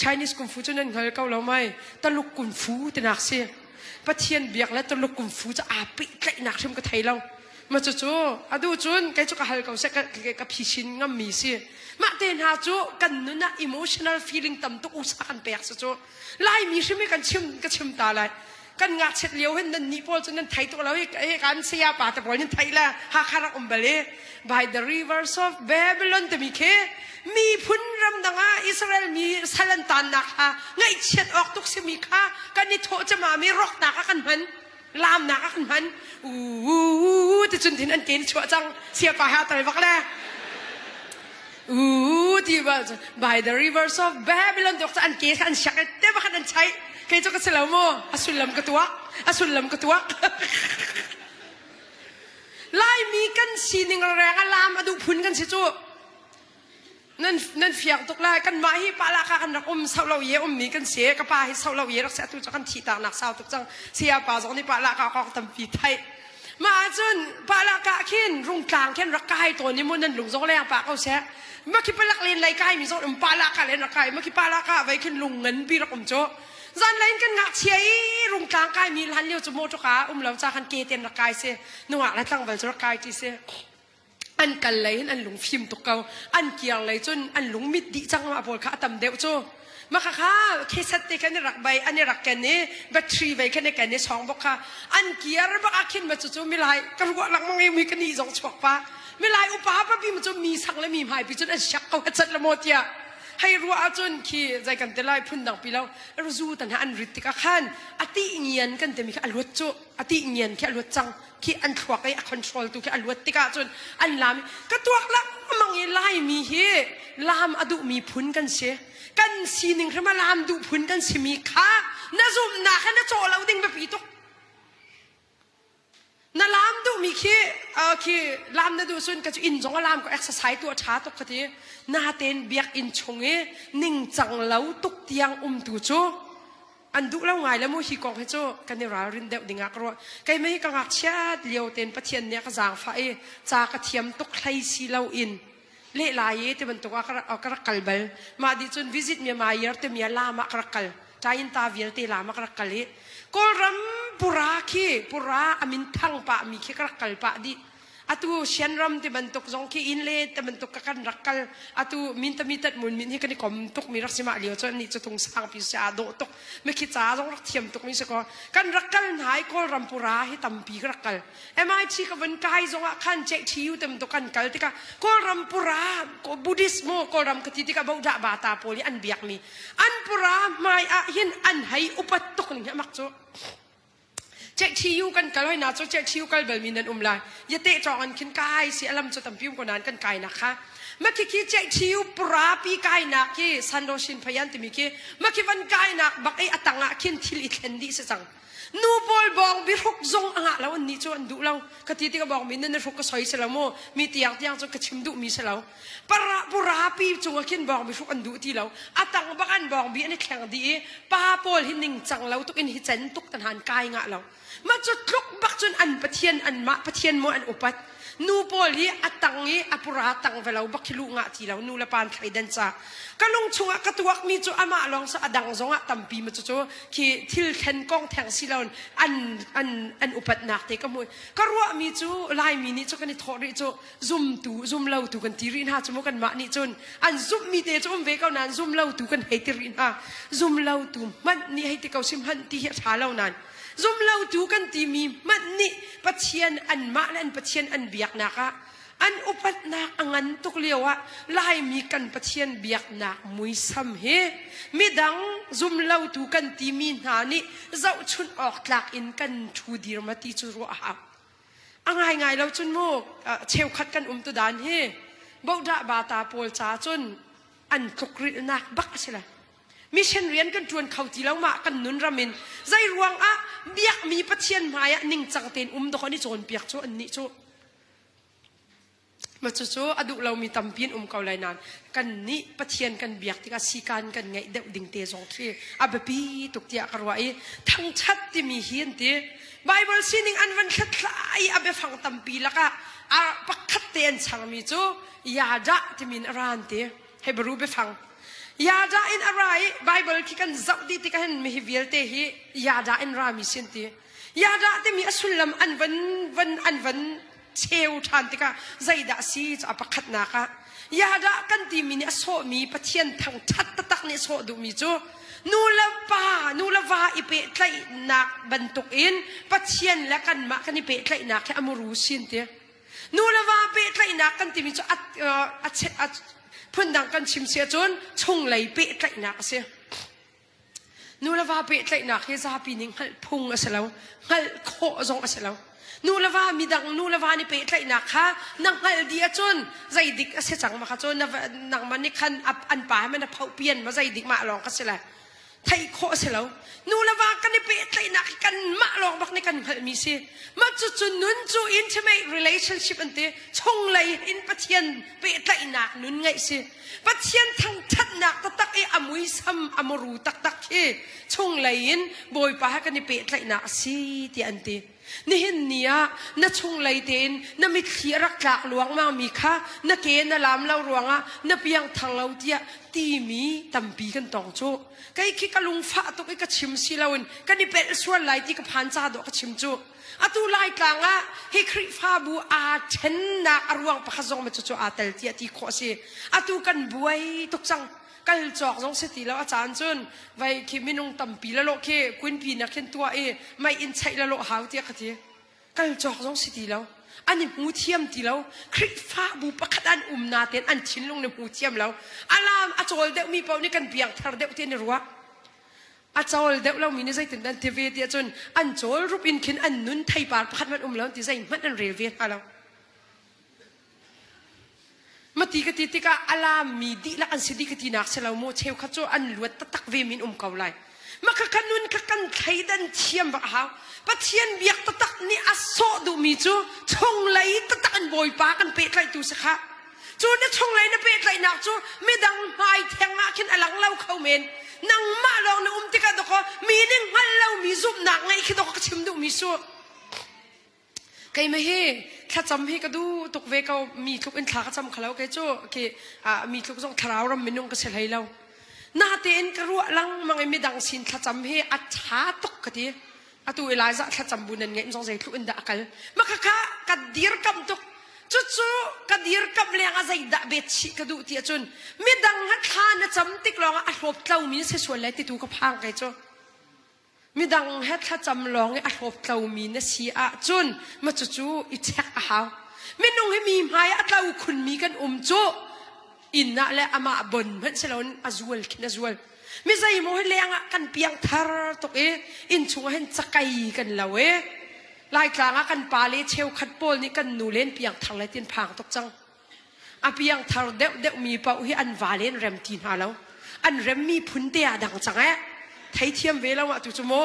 Chinese กุมฟูจูนั่นเขาเก่าเราไม่ตลุกกุมฟูเตียนักเสียปะเทียนเบียกและตลุกกุมฟูจะอาปิไกลหนักชิมก็ไทยเรามาจูดูจุนไกจูก็เขาเก่าเสกกับพิชินงมีเสียมาเดินหาจูกันนู่นน่ะ emotional feeling ต่ำตุกอุตสาหกันเปียกจูลายมีชิมกันชิมตาลายกันงัดเช็ดเลี้ยวเห็นนั่นนี่พอจนนั้นไทยตัวเราการเสียป่าแต่พอนั้นไทยละหาคารักเบล by the rivers of Babylon แต่มีแค่มีพุ่นรำดังอิสราเอลมีสลันตันนักฮะไงเช็ดออกทุกสิ่งมีค่ากันนี่โถจะมามีรอกหนักกันมันลามหนักกันมันแต่จนถึงอันเกณฑ์ชัวจังเสียป่าหาแต่บักแลที่ว่า by the rivers of Babylon ตัวอันเกณฑ์อันชักแต่ว่าอันใช้ใครจะกระเสลาโมอสุลลำกระตัวไล่มีกันสีหนึ่งแรงอลามอดูพุนกันสิจูนั่นเฟียงตกไล่กันมาให้ปลาลากันรักสาวเราเยอะมีกันเสียกับปลาให้สาวเราเยอะรักเสียตัวจะกันทีต่างนักสาวตุกจังเสียปลาสองนี่ปลาลาก็ทำปีไทยมาจนปลาลากะขึ้นรุ่งกลางแค่รักกายตัวนี้มันนั่นหลงสองแรงปลาเขาเสียเมื่อกี้ปลาลักเล่นไรกายมีสองปลาลากะเล่นรักกายเมื่อกี้ปลาลากะไว้ขึ้นลุงเงินปีรักโจจันเล่นกันงักเชียรุ่งกลางกายมีลันเลี้ยวจมูกจุกาเราจะคันเกเตียนรักกายเสียนัวและตั้งวันจะรักกายที่เสียอันกันเลยอันหลงฟิล์มตกเกาอันเกี่ยงเลยจนอันหลงมิดดิจังมาปวดขาตำเดียวโจมาค่ะเคสติกันรักใบอันนี้รักกันนี่แบตเตอรี่ใบกันนี่กันนี่สองบอกค่ะอันเกี่ยร์บักอาคินมาจู่ๆไม่ไรกระวหลังมังยังมีกันนี่สองฉกปะไม่ไรอุปาปะพี่มันจะมีสังและมีหายพี่จนอันชักเขาจัดละโมเตียให้รัวจนขี้ใจกันแต่ไล่พุ่นดังปีแล้วรู้จู่แต่หาอันริติกาขันอติเงียนกันแต่มีแค่อลวดโจอติเงียนแค่อลวดจังขี้อันถวกไอ้คอนโทรลตัวแค่อลวดติกาจนอันลามีก็ตัวละมังยังไล่มีเฮลามอดุมีพุ่นกันเสียกันสีหนึ่งขึ้นมาลามดูพุ่นกันสิมีค่าน่าซุ่มหนาแค่น่าโจเราดิ้งแบบปีตุกน่าลามดูมีขี้ลามน่าดูส่วนก็จะอินจงลามก็เอ็กซ์ไซส์ตัวช้าตุกทีน่าเต้นเบียกอินชงนิ่งจังเราตุกเตียงตัวโจอันดูแล้วไงแล้วมูฮีกองให้โจกันในรารินเดวดิ่งอักรัวใครไม่ให้กังอักเชียดเลี้ยวเต้นปะเทียนเนี่ยก็จางฟ้าจากระเทียมตุกใครสีเราอินเล่ลายที่มันตัวเอากระกัลเบลมาดิจนวิสิตเมียมาเยอะแต่เมียลามากระกัลใจอินตาเวียร์ตีลามากระกัลก็รำปุราคีปุราอามินทั้งปะมีขี้กระกัลปะดิatu sianram te bentuk zongki inle te bentuk kakan rakal atu minta mitat mun min hi kan kom tuk mi rak sima liu chon ni chutung sang pi sa do tok me khi cha jong rak thiam tuk mi se ko kan rakal nai ko rampura hi tampi rakal emai chi ka ban kai zonga khan che thiu tem to kan kal tika ko rampura ko buddhismo ko ram kati tika bauda bata poli an biak mi an pura mai a hin an hai upat tok ni mak choเจ๊ชิวกันกันเลยนะเจ๊ชิวกันแบบมีนันลายยเตะจองขึ้นกายเสียลำจะทำพิมพ์กว่านั้นกันกายนะคะเมื่อกี้เจ๊ชิวปราปีกายนักที่ซันโดชินพยันติมิกี้เมื่อกี้วันกายนักบักไออัตังะขึ้นทิลิเคนดีเสังนูบอลบองบิรุกซงอ่ะแล้ววันนี้จวนดูเรากติที่ก็บอกมีนั่นรุกก็สอยเสลาโมมีเตียงจนกระชิมดูมีเสลาปราปีจงขึ้นบอกบิรุกอันดูที่เราอัตังบักอันบอกบีอันนี้แข็งดีป้าโพลหินหนึ่งจังเราตุกอินหิเจนตุกตันหันกายงะเรามาจุดลุกบักจนอันปะเทียนอันมะปะเทียนโมอันอุปัต nu poli atangi apura tang velau bakilu nga tilaw nu lapan kaidan sa kalung chunga katuak mi chu ama long sa adang zonga tampi ma chu ki thil khen kong thang silon an upat nak te kamoy karwa mi chu lai mi ni chu kan thori chu zoom lau tu kan tirin ha chu mo kan ma ni chun an zoom mi te chu ve kau nan zoom lau tu kan he tirin ha zoom lau tu man ni he te kau sim han ti ha thalau nan zoom lau tu kan ti mi man ni pathian an ma an pathian an biak naka an upat na angan tukliwa lai mi kan pathian biak na mui sam he midang zoom lau tu kan ti mi na ni zau chun ok tlak in kan thu dir mati chu ro ha angai ngai lau chun mo cheu khat kan tu dan he boda bata pol cha chun an tukri nak bak sila mission rian kan tuan khau ti lau ma kan nun ramin zai ruang a biak mi pathian maya ning changten do khani chon piak chu an ni chu ma chu adu lau mi tampin kau lai nan kan ni pathian kan biak tika sikan kan ngai deu ding te zong thri abapi tuk tia karwai thang chat ti mi hian te bible sining an van khat lai abe phang tampi laka a pakhat te an chang mi chu yada ti min ran te hebru be phang yada in arai bible ki kan zabdi ti kan mi hivial te hi yada in rami sin te yada te mi asulam an van cheu than tika zaida si apakhat na ka yada kan ti mi ni so mi pathian thang that tak ni so du mi chu nulava ipe tlai nak bantuk in pathian la kan ma kan ipe tlai nak ke amuru sin te nulava pe tlai nak kan ti mi chu at phundang kan chim sia chon chung lai pe tlai nak se nulava pe tlai nak he za pi ning hal phung asalo hal kho zong asalo nulava midang nulava ni pe tlai nak kha nang hal dia chon zai dik ase chang ma kha chon nang man ni khan an pa man phau pian ma zai dik ma long ka sela thai kho selo nulava kan ni pe tlai nak kan ma long bak ni kan hal mi se ma chu nun chu intimate relationship ante chung lai in pathian pe tlai nak nun ngai se pathian thang that nak tak e amui sam amoru tak he chung lai in boy pa kan ni pe tlai nak si ti ante ni hin nia na chung lai ten na mi khirak tlak luang ma mi kha na ke na lam lau ruanga na piang thang lau tia ti mi tampi kan tong chu kai khi kalung fa to kai ka chim si lawin kan ni pel swal lai ti ka phan cha do ka chim chu atu lai tlanga he khri fa bu a then na arwang pa khazong ma chu atel ti ti kho si atu kan buai tok chang kal chok jong se ti lo a chan chun vai khi minung tampi la lo khe kuin pi na khen tua e mai in chai la lo hau ti ka ti kal chok jong se ti lo ani mu thiam ti lo khri fa bu pakhat an na ten an chin long ne mu thiam lo alam a chol de mi pau ni kan piang thar de te ni ruwa a chol de lo mi ni zai ten dan tv ti chun an chol rup in khin an nun thai par pakhat man lo ti zai man an rel ve alo mati ka titika alam mi di la kan sidi ka tinak selaw mo cheu khacho an luat tak ve min kau lai makakanun ka kan thaidan thiam ba ha pathian biak tak ni aso du mi chu chong lai tak an boy pa kan pe tlai tu sakha chu na chong lai na pe tlai nak chu midang mai theng ma khin alang lau khau men nang ma long na tika do ko mi ning hal lau mi zup na ngai khi do ka chim du mi su kai me he kha cham he ka du tok ve ka mi thuk in thla ka cham khalau ke chu ke mi thuk jong tharau ram minung ka sel hai lau na te en ka ru lang mangai midang sin thla cham he a tha tok ka ti atu eliza thla cham bunan ngai jong zai thu in da akal makaka ka dir kam tok chu ka dir kam le nga zai da bet chi ka du ti chun midang ha kha na cham tik long a hlop tlau mi se so lai ti tu ka phang kai chu midang het kha cham long a hlop tlau mi na si a chun ma chu I chek a haw minung he mi mai a tlau khun mi kan chu inna le ama bon man selon azul kin azul mi zai mo he lenga kan piang thar tok e in chung hen chakai kan lawe lai tlanga kan pale cheu khat pol ni kan nu len piang thang lai tin phang tok chang a piang thar de mi pau hi an valen rem tin halo an rem mi phun te adang chang e thai thiam ve lawa tu chu mo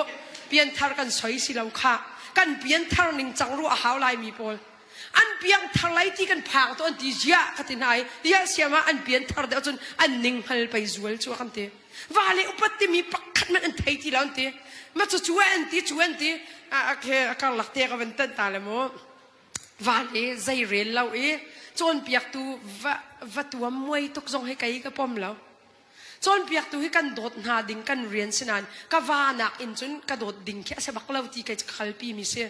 pian thar kan soi si lau kha kan pian thar ning chang ru a haw lai mi pol an piang thar lai ti kan phang to an ti zia khatinai ya siama an pian thar de chun an ning hal pai zual chu kan te vale upatti mi pakhat man an thai ti laun te ma chu an ti a ke akal lakte ka ban tan ta le mo vale zai rel lau chon piak tu va tu moi tok zong he kai ka pom lau chon piak tu hi kan dot na ding kan rian sinan ka wanak in chun ka dot ding kha se bak lau ti kai khalpi mi se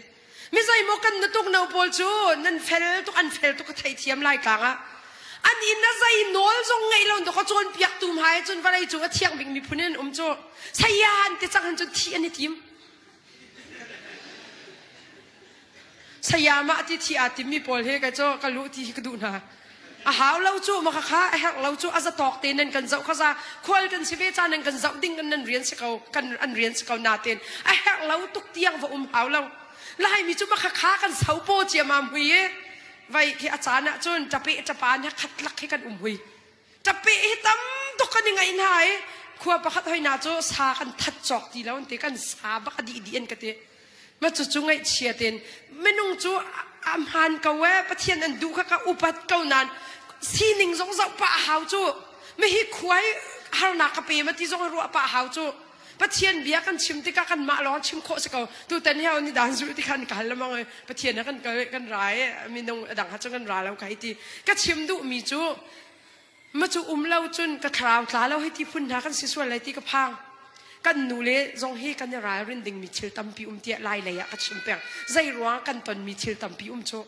mi zai mo kan na tok nau pol chu nan fel tok an fel tok ka thai thiam lai ka nga an in na zai nol zong ngai lo ndo ka chon piak tu mai chun va lai chu ka thiang bing mi phunen chu sayan te chang han chu thi ani tim sayama ti thi atim mi pol he ka cho ka lu ti ka du na a haw lo chu ma kha kha a hak lo chu a za tok te nen kan zau kha za khol kan si be cha nen kan zau ding kan nan rian se kau kan an rian se kau na ten a hak lo tuk tiang va haw lo lai mi chu ma kha kha kan sau po chia ma hui vai ki achana chun chape chapan ha khat lak he kan hui chape hi tam to kan ngai nai khua pakhat hoi na chu sa kan that chok ti lo te kan sa ba ka di en ka te ma chu chu ngai chia ten menung chu am han ka we pathian an du kha ka upat kau nan sining zong zau pa haw chu me hi khuai har na ka pe ma ti zong ru pa haw chu pathian bia kan chim ti ka kan ma lo chim kho se ko tu tan hiao ni dan zu ti kan kal la mang pathian na kan rai mi nong dang ha chu kan ra lo kai ti ka chim du mi chu ma chu lau chun ka thraw tla lo hi ti phun na kan si sual lai ti ka phang kan nu le zong he kan ra rin ding mi thil tam pi tia lai lai ka chim peng zai ruang kan ton mi thil tam pi chu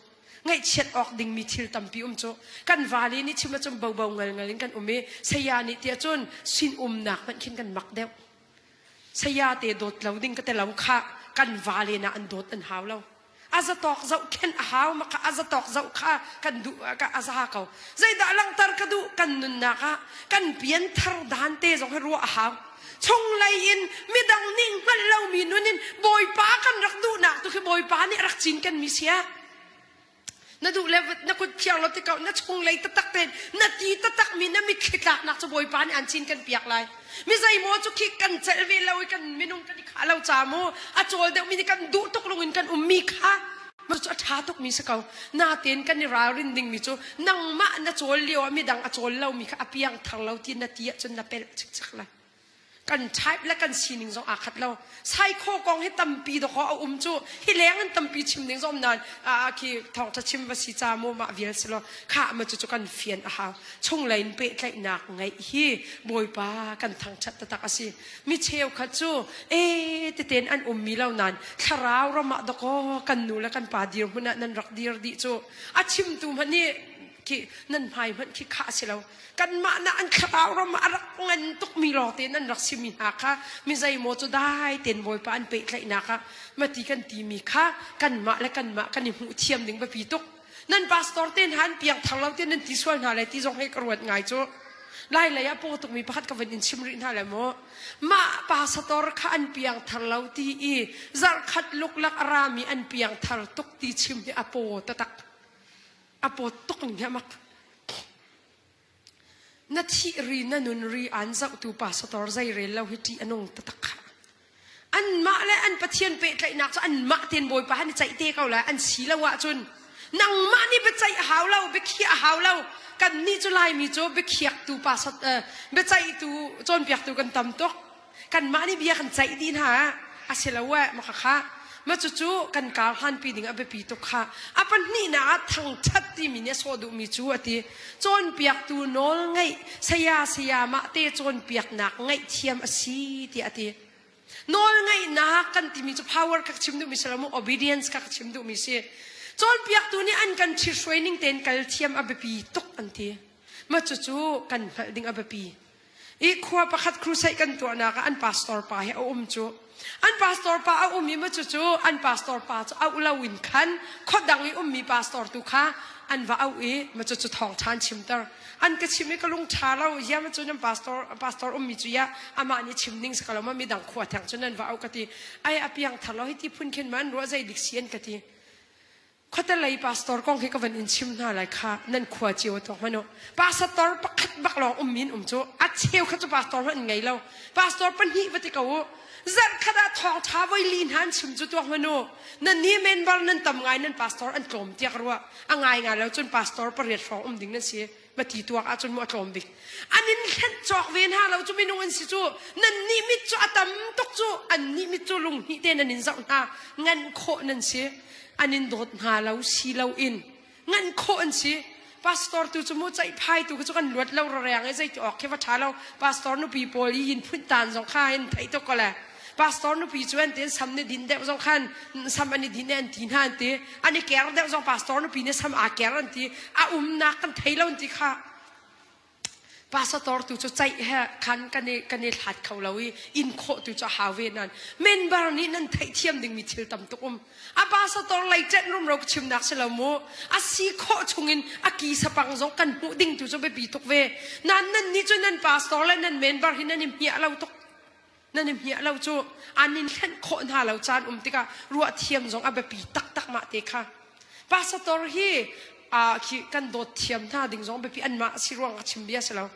ngai chet ok ding mi thil tam pi chu kan vali ni chima chum bau bau ngal ngalin kan ume saya ni tia chun sin nak man khin kan mak deu saya te dot lo ding ka te lo kha kan vali na an dot an haw lo aza tok zau ken haw ma ka aza tok zau kha kan du ka aza ha kau zai da lang tar ka du kan nun na ka kan pian thar dan te zong ru a haw chong lai in midang ning kan lau mi nunin boy pa kan rak du na tu ke boy pa ni rak chin kan mi sia na du levet na kut chiang lo te ka na chong lai tatak ten na ti tatak mi na mi khita na chu boy pa ni an chin kan piak lai mi zai mo chu khik kan chel ve lo kan minung kan kha lo cha mo a chol de mi kan du tok long in kan mi kha ma chu tha tok mi sa kau na ten kan ni ra rin ding mi chu nang ma na chol lio mi dang a chol lo mi kha apiang thang lo ti na ti chun na pel chik chik laiกันใช้และกันสีหนึ่งสองอาคัดเราใช้ข้อกองให้ตั้มปีดอกเขาเอาจูให้แรงกันตั้มปีชิมหนึ่งสองนานคือทองจะชิมว่าสีจาโมมาเวียนสิโลข้ามาจุกันเฟียนอาหารช่วงไหลนเปะไหลหนักไงฮีบอยป้ากันทางชัดตะตักสิมิเชลคัดจูเต้นอันมีเหล่านั้นคาราวเรามาดอกกันนูและกันป่าเดียวมันนั่นรักเดียร์ดิจูชิมตูมันนี่คือนั่นพายมันคือข้าสิเรากันมานะอันข่าวเรามารักเงินตุกมีรอเต้นนั่นรักสิมีหาค่ะมีใจโมจุได้เต้นบอยปานเปะไหลนะคะมาตีกันตีมีค่ะกันมาและกันมากันหูเทียมหนึ่งไปปีตุกนั่นพาสตอร์เต้นหันเปียงทางเราเต้นนั่นที่ส่วนอะไรที่ส่งให้กรวดง่ายจ้ะไล่เลยอะโปตุกมีพัดกับวันอินชิมรินอะไรโมมาพาสตอร์ค่ะอันเปียงทางเราที่จักขัดลุกลักรามีอันเปียงทางตุกตีชิมที่อโปตะตักอโปตุกเนี่ยมักนาทีรีนันุนรีอันจะอุตุปัสตอร์ใจเรลเราหิตีอนงตะตักขาอันมาและอันปะเทียนเปะไหลนักอันมาเตียนบอยปะฮันใจเตะเขาละอันสีละวะจุนนางมานี่ไปใจหาวเราไปเขี่ยหาวเรากันนี่จุไลมีโจไปเขี่ยตูปัสไปใจตูจนเปียกตูกันตำตกกันมานี่เบียกันใจดีนะอาเซละวะมาค่ะมาจู่ๆกันการหันปีดิ่งเอาไปปีตกค่ะอ่ะปันนี่นะทั้งชัดที่มีเนี่ยโซดูมีจู่ที่จนเปียกตูโนลไงเสียมาเตจนเปียกหนักไงเทียมอสีที่อที่โนลไงนะกันที่มีจู่ power กักชิมดูมีสลามุ obedience กักชิมดูมีเสียจนเปียกตูนี่อันกันชิช่วยนิ่งเต้นกันเทียมเอาไปปีตกอันที่มาจู่ๆกันดิ่งเอาไปปีอีกขวบประคัดครูใส่กันตัวนักอันพาสตอร์ไปเอาจู่อันพาสตอร์ป้าเอามีมาจู่ๆอันพาสตอร์ป้าจะเอาเราวินคันขดดังอีมีพาสตอร์ตุค่ะอันว่าเอามาจู่ๆทองชานชิมเตอร์อันก็ชิมไม่ก็ลงชาเราเยอะมาจู่ๆพาสตอร์มีจู่ยะอามานี่ชิมนิ่งสักแล้วมันมีดังขวดแทงจนนั้นว่าเอากะทิไอ้อภิยังทะเลาะให้ที่พุ่นขึ้นมันรู้ใจดิเซียนกะทิเขาแต่เลยพาสตอร์กองให้กับวันอินชิมน่าไรค่ะนั่นขวดเจียวตัวมันเนาะพาสตอร์ปักบักหลองมินจู่อัดเชียวเขาจะพาสตอร์มันไงเราพาสตอร์ปัญหิวัติกาจัดขนาดทองท้าไว้ลีนหันชิมจุดตัวมันโน่นั่นนี่เมนบอลนั่นตำไงนั่นพาสตอร์อันกลมเตียกรัวอ่างไงแล้วจนพาสตอร์ประเดี๋ยวฟองดิ่งนั่นเสียมาตีตัวจนมัวกลมดิ่งอันนี้แค่จอกเวียนหาเราจะไม่นุ่งสิจูนั่นนี่มิจูอัตมตกจูอันนี้มิจูลุงนี่เต้นนั่นนินสักหน้างั้นโคนั่นเสีย anin dot nga lau si lau in ngan ko an si pastor tu chu mo chai phai tu chu kan luat lau rang ai zai ti ok ke wa tha lau pastor nu people yin phun tan jong kha hin thai to ko la pastor nu pi chuan ten samne din de jong khan sam ani din an tin han te ani ker de jong pastor nu pi ne sam a ker an ti a na kan thai lau ti kha pastor tu chu chai ha khan kan ne that khau lawi in kho tu chu ha ve nan member ni nan thai thiam ding mi thil tam tukum a pastor lai chen rum ro chim nak selo mo a si kho chungin a ki sapang jong kan pu ding tu chu be pi tok ve nan ni chu nan pastor la nan member hin nan mi alo tok nan mi alo chu anin khan kho na lo chan tika ruwa thiam jong a be pi tak ma te kha pastor hi ki kan dot thiam tha ding jong be pi an ma si ruang a chim bia selo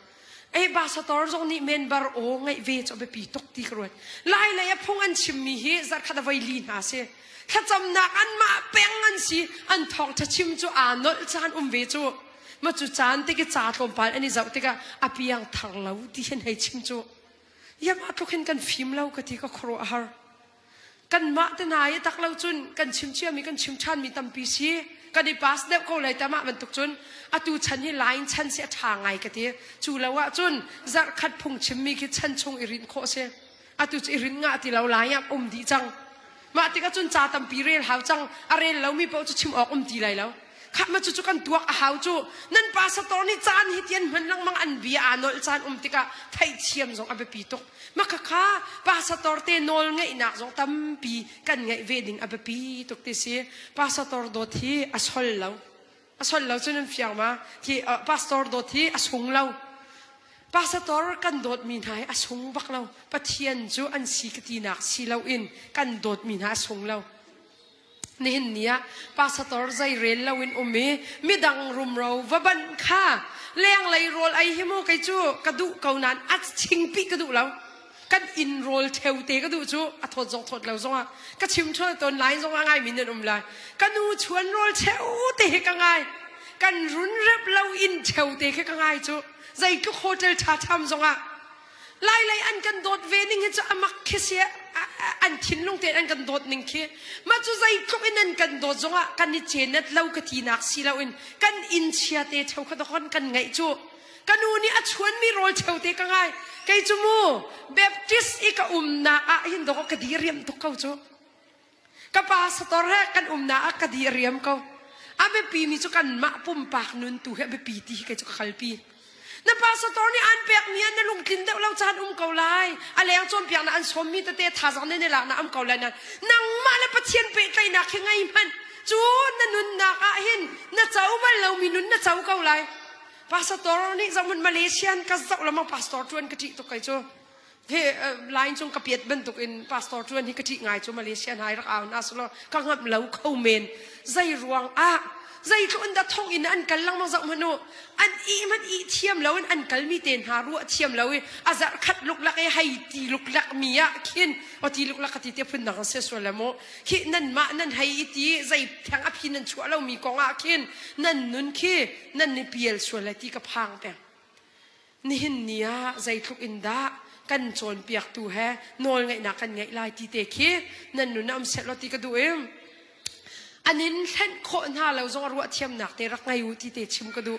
pastor jong ni member o ngai ve cho be pi tok ti kro lai lai a phung an chim mi hi zar khada vai li na se khacham na an ma peng an si an thong tha chim chu anol chan ve chu ma chu chan te ki cha tlom pal ani zau te ka apiang thang lau ti hen hei chim chu ya ma to khen kan phim lau ka ti ka khro har kan ma te na ye tak lau chun kan chim chia mi kan chim chan mi tam pi si kan i pas de ko lai ta ma man tuk chun atu chan hi line chan se tha ngai ka ti chu lawa chun zar khat phung chim mi ki chan chung irin kho se atu irin nga ti lau lai ya di chang ma ti ka chun cha tam pi rel hau chang a rel lau mi po chu chim ok ti lai lau kha ma chu kan tuak a hau chu nan pastor ni chan hi tian man lang mang an bia anol chan tika thai chiam jong abe pi tok makakha pastor te nol ngai nak jong tam pi kan ngai wedding abe pi tok te se pastor do thi asol lau chunan fiang ma ki pastor do thi asung lau pastor kan dot min hai asung bak lau pathian chu an si kati nak si lau in kan dot min ha asung lau nihin niya pastor zai rel lawin umi midang rum ro vaban kha leng lai rol ai himo kai chu kadu kaunan at chingpi kadu law kan in rol theu te kadu chu a thot law zonga ka chim thon ton lai zonga ngai min lai kanu chuan rol theu te ka ngai kan run rep law in theu te ka ngai chu zai ku hotel tha tham zonga lai an kan dot vening he chu amak khisia an thin lung te an kan dot ning khi ma chu zai khop in an kan dot zonga kan ni chenat lau ka thi nak si lau in kan in chia te theu kha don kan ngai chu kanu ni a chuan mi rol theu te ka ngai kai chu mu baptist I ka na a hin do ka di riam to kau chu ka pastor ha kan na a ka di riam kau a be pi mi chu kan ma pum pak nun tu he be pi ti kai chu khalpi na pastor ni an pek mi an lung tin de lau chan kau lai a leng chom piang na an som mi te tha jang ne la na kau lai na nang ma la pathian pe kai na khe ngai man chu na nun na ka hin na chau ma lo mi nun na chau kau lai pastor ni zaman Malaysian ka zau la ma pastor tuan ka ti to kai chu he line chung ka piet ben tuk in pastor tuan hi ka ti ngai chu Malaysian hai rak aw na solo ka ngap lo khau men zai ruang a zai tu anda thong in an kal lang ma zau manu an I man I thiam lo an kal mi ten ha ru thiam lo azar khat luk lak e hai ti luk lak mia khin o ti luk lak ka ti te phun nang se so la mo khi nan ma nan hai ti zai thang a phin nan chu lo mi ko nga khin nan nun khi nan ni piel so la ti ka phang pe ni hin nia zai thuk in da kan chon piak tu he nol ngai na kan ngai lai ti te khi nan nun am se lo ti ka du em anin hlen kho na lo zong ru thiam nak te rak ngai u ti te chim ka du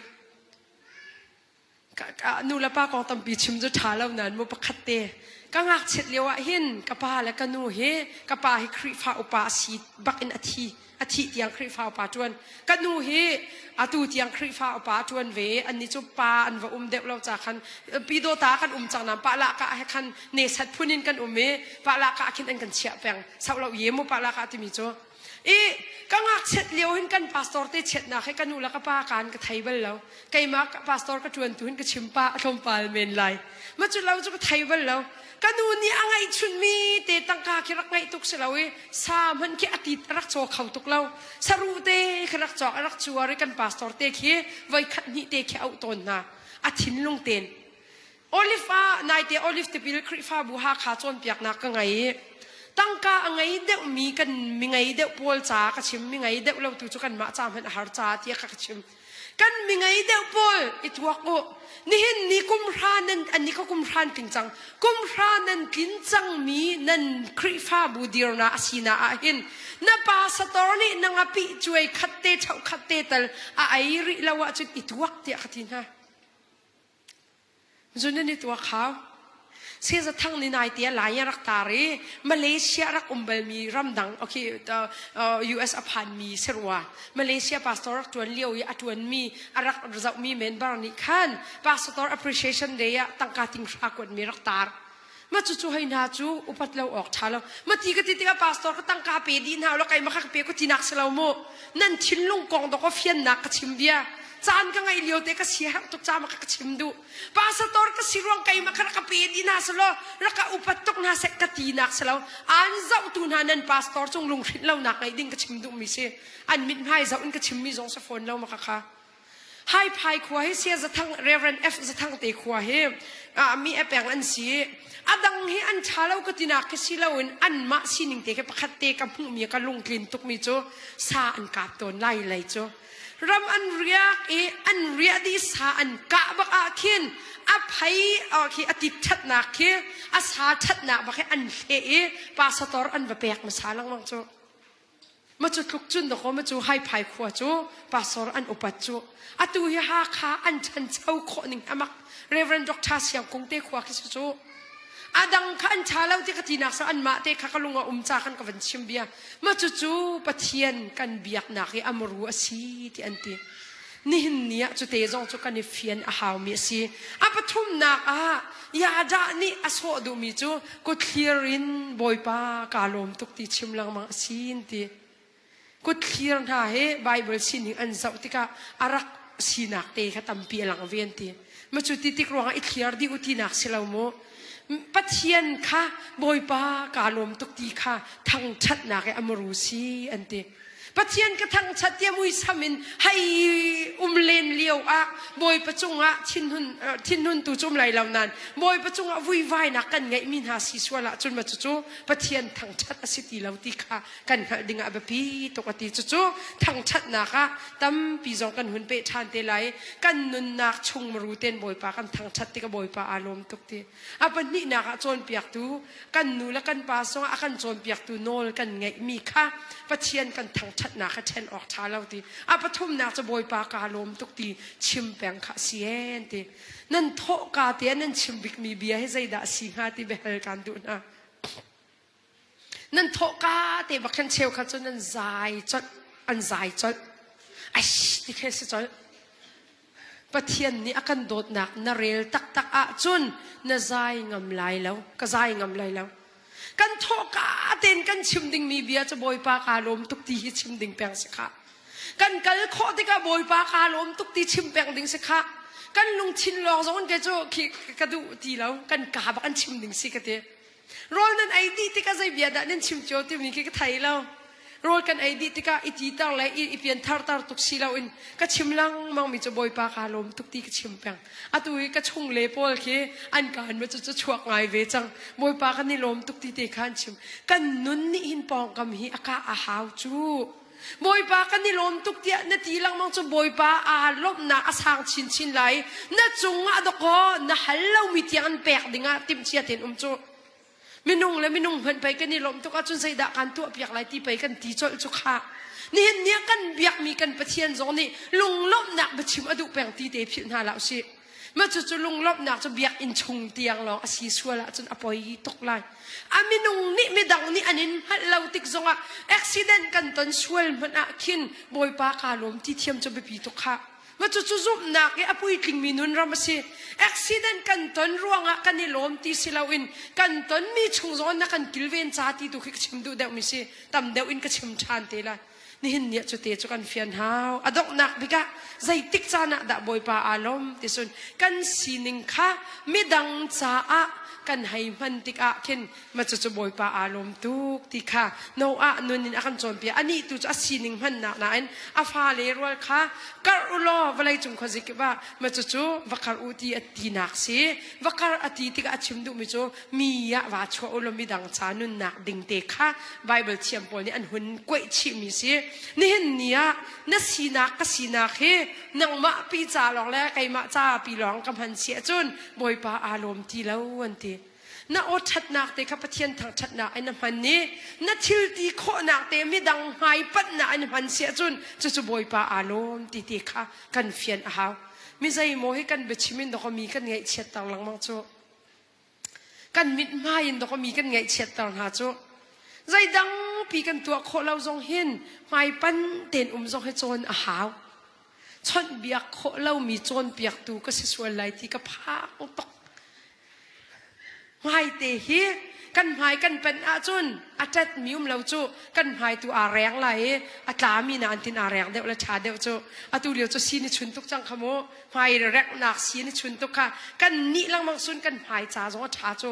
ka nu la pa ko tam pi chim ju tha lo nan mo pakhat te ka ngak chet lewa hin ka pa la ka nu he ka pa hi khri fa upa si bak in athi tiang khri fa pa tuan ka nu he atu tiang khri fa upa tuan ve an ni chu pa an wa de lo cha khan pi do ta kan chang nam pa la ka he khan ne sat phunin kan me pa la ka khin an kan chia peng sau lo ye mo pa la ka ti mi chu ka ngak chet leo hin kan pastor te chet na khe kanu la ka pa kan ka thai bal lo kai ma pastor ka tuan tu hin ka chimpa thom pal men lai ma chu lo chu ka thai bal lo kanu ni angai chun mi te tang ka ki rak ngai tuk se lo sa man ki ati rak cho khau tuk lo saru te khrak cho rak chuari kan pastor te khi vai khat ni te khi au ton na a thin lung ten olive a nai te olive te pil khri fa bu ha kha chon piak na ka ngai tangka angai deuh mi kan mi ngai deuh pol cha ka chim mi ngai deuh lo tu chu kan ma cham han har cha ti ka chim กันมีไงเดียวปอยอิตัวกูนี่เห็นนี่กุมพรานันอันนี้ก็กุมพรานกินจังกุมพรานันกินจังมีนันคริฟ้าบูดีร์นาสีนาเห็นนับภาษาตอนนี้นางปีช่วยขัดเตะเช่าขัดเตะตัลไอริลาวะจุดอิตัวเดียขัดินฮะจุดนั้นอิตัวเขาเสียจะทั้งในนายเตียหลายรักตารีมาเลเซียรักเบลมีรำดังโอเคUS อภันมีเสรัวมาเลเซียพาสตอร์รักจวนเลี้ยวอัจวนมีรักเรามีเมนบาร์นิคันพาสตอร์ appreciation day ตั้งการทิ้งรักกวนมีรักตามาจู่ๆให้นาจูอุปัตเราออกชาเรามาทีก็ที่พาสตอร์ก็ตั้งการเปดีนฮาแล้วใครมาขักเปียก็ที่นักเสลาโมนั่นทิ้งลงกองตก็เฟียนนักกระชิมเบียจานก็ไงเลี้ยวเด็กก็เสียตุกจามาก็ชิมดูพาสตอร์ก็สิรวงไก่มาขักเปียดีนาสโลแล้วก็อุปัตตุกนาเสกตีนักเสลาอันเจ้าตุนานันพาสตอร์จงลงทิ้งเราหนักไอ้ดิ้งก็ชิมดูมิเสอันมิดให้เจ้าอันก็ชิมมีจงสะฟอนเรามาค่ะให้พายขวาให้เสียจะทั้งเรเวนเอฟจะทั้งเตะขวาให้มีแอปแปงอันสีดังให้อันชาเราก็ตินักสิเราอันมาสินิงเตะกับขัดเตะกับผู้มีกับลงกลิ่นตุกมีโจซาอันกาบตัวไล่ไล่โจรำอันเรียกอันเรียดีสาอันกะบักอาคินอภัยคีอติชัดนักคีอาสาชัดนักบักอันเปาสตอร์อันแบบแปลกมาสาลังมังโจมาจุดลุกจุนดอกมาจูให้ภายขวาโจปาสตอร์อันอุปัจโจตุยหาขาอันฉันเจ้าคนหนึ่งอามักเรเวนด็อกเตอร์เสียงคงเตะขวาคิดโจดังขันชาเลาที่กตินักสอันมาเตะขักลุงว่าจากันกับวันชิมเบียมาจู่ๆปะเทียนกันเบียกนักอามรัวสีที่อันตีนี่เนี่ยจุดเตะจงจุกันเฟียนหาวมีสีปฐุมนักยาดานี่อโศดูมีจูก็เคลียรินบอยปากาลมตุกตีชิมลังมังสีนตีก็เคลียร์ท่าเฮไบเบิลสินิอันเจ้าติกาอารักสีนักเตะขัดตั้มเปียหลังเวียนตีมาจุดที่ติกรวงอิเคลียร์ดีอุตินักสิลาวโมปัจเจียนค่ะบอยปากาลมตุกตีค่ะทั้งชัดนักอมรูสีอันเตปัจเจียนก็ทั้งชัดเตียมุยสามินให้เลนเลี้ยวบอยประจุงทินหุนตุจุ่มไหลเหล่านั้นบอยประจุงวุ่ยวายนักกันไงมินหาสีสวละจนมาจู่ๆปัจเจียนทั้งชัดสิติเหล่าตีค่ะกันดึงแบบพี่ตกติจู่ๆทั้งชัดนักตั้มปีจงกันหุ่นเปะชานเตลัยกันนุนนักชงมรูเต้นบอยปากันทั้งชัดติกับบอยปาอารมณ์ตุกตีปัจนี้นักโจนเปียกตูกันนูและกันปาสงกันโจนเปียกตูโนลกันไงมีค่ะปัจเจียนกันทั้งชัดนักเช่นออกชาเราตีปฐุมนักจะบอยปากาลมตุกตีชิมแปงขาเสียนตีนั่นโทกาเตียนั่นชิมบิกมีเบียให้ใจด่าสิงหาตีเบลกันดูนะนั่นโทกาเตบักขันเชลขันจนนั่นใจจดอันใจจดไอ้ที่แค่สิจดปะเทียนนี่อากันโดดหนักนาเรลตักจนน่าใจงำไหลแล้วก็ใจงำไหลแล้วกันโทกาเต้นกันชิมดิ่งมีเบียจะบอยปากาลมตุกตีชิมดิ่งแปงสิคะกันกัลข้อที่กับบอยปากาลมตุกตีชิมแปงดิ่งสิคะกันลุงชินลองสองคนแกจะกระดูตีแล้วกันกาบักกันชิมดิ่งสิกะเตรอนั้นไอดีที่กัใจเบียดนั่นชิมโจที่มีกี่ไทยแล้วรอกันไอดีที่กัอีตีตั้งเลยอีเพียนทาร์ตุกสีเราอินก็ชิมลังมังมีจะบอยปากาลมตุกตีก็ชิมแปงตุยก็ชงเลปอลเคอันการมันจะชวกไงเวจังบอยปากันนี่ลมตุกตีเตะขันชิมกันนุนนี่หินปองกำฮีอากาอาหาวจูบอยปากันนี่ลมตุกเตียนาทีลังมังจะบอยปาลบนาอาสางชินไหลนาจุงดอกนาฮัลโลมีเตียงแปกดิ่งติมเชียเต็นจูมินุ่งและมินุ่งเพิ่นไปกันนี่ลมตุกจนใส่ดากันตัวเปียกไหลตีไปกันตีจอยจุกขานี่เห็นเนี่ยกันเบียกมีกันปะเทียนจงนี่ลุงลบหนักบชิมอดุแปงตีเตพิณาลาวสิเมื่อจู่ๆลุงลบหนักจะเบียกอินชงเตียงลองอาศีชัวละจนอภัยตกไหลมินุ่งนี่ไม่ดังนี่อันนี้ฮัลเราติกจงอุบิเหตุกันตอนช่วยมันขินบอยปากาลมที่เทียมจะไปปีตกขามาจู่ๆซุบหนักอภัยทิ้งมีนุนรามาสิอุบิเหตุกันตอนร่วงกันนี่ลมที่สิลาวินกันตอนมีชงจงนักกันกิลเวนชาติดูคิดชิมดูเดามิสิตำเดาอินก็ชิมชานเตละนี่เห็นเนี่ยจุดเตจุกันเฟียนหาวดอกนักบิกะใจติกจานะดะบอยปาอารมณ์ที่สุดกันสินิงค่ะไม่ดังจ้า กันให้มันติกะเข็นมาจะบ่อยปาอารมณ์ตุกติค่ะโนอะนุนินอากันจนเปียอันนี้ตุจะสินิงมันนะนะอาฟาเลรวลค่ะกะอุลอเวลาจุงขจิกว่ามาจะวักอุตีอตีนักสิวักอตีติกะชิมดูมิจูมีอะว่าชัวอุลมิดังจานุนนักดิ่งเตค่ะไบเบิลเทียมปอนี่อันหุ่นกวยชิมิสินี่เห็นเนี่ยนัสีนักก็สีนักเฮนังมาปีจ่าหลอกแล้วไก่มาจ่าปีหลองกำพันเสียจนบ่อยปาอารมณ์ที่แล้ววันทีน่าอดชัดนักเตะข้าพเทียนทางชัดนักไอ้น้ำมันนี้น่าทิลตีโคนักเตะไม่ดังหายปัดนักไอ้น้ำมันเสียจนจะบ่อยปาอารมณ์ที่ค่ะกันเฟียนอ้าวมิใจโมให้กันเบชิมินดอกมีกันไงเช็ดต่างหลังมังโจกันมิดไม้ดอกมีกันไงเช็ดต่างหาโจใจดังปีกันตัวโคเราทรงเห็นไม่ปั้นเต็นจงให้โจนอ้าวชนเบียกโคเรามีโจนเบียกตูก็สวยไหลที่กระพางตกไม่เตะเฮกันหายกันเป็นอาจุนอาจารย์มิวมเราจูกันหายตัวอาแรงไหลอาตามีนานตินอาแรงเดียวละชาเดียวจูอาตัวเดียวจูซีนิชุนตุกจังขโมหายแรงหนักซีนิชุนตุกค่ะกันนี่ลังมังซุนกันหายจ้าจงชาจู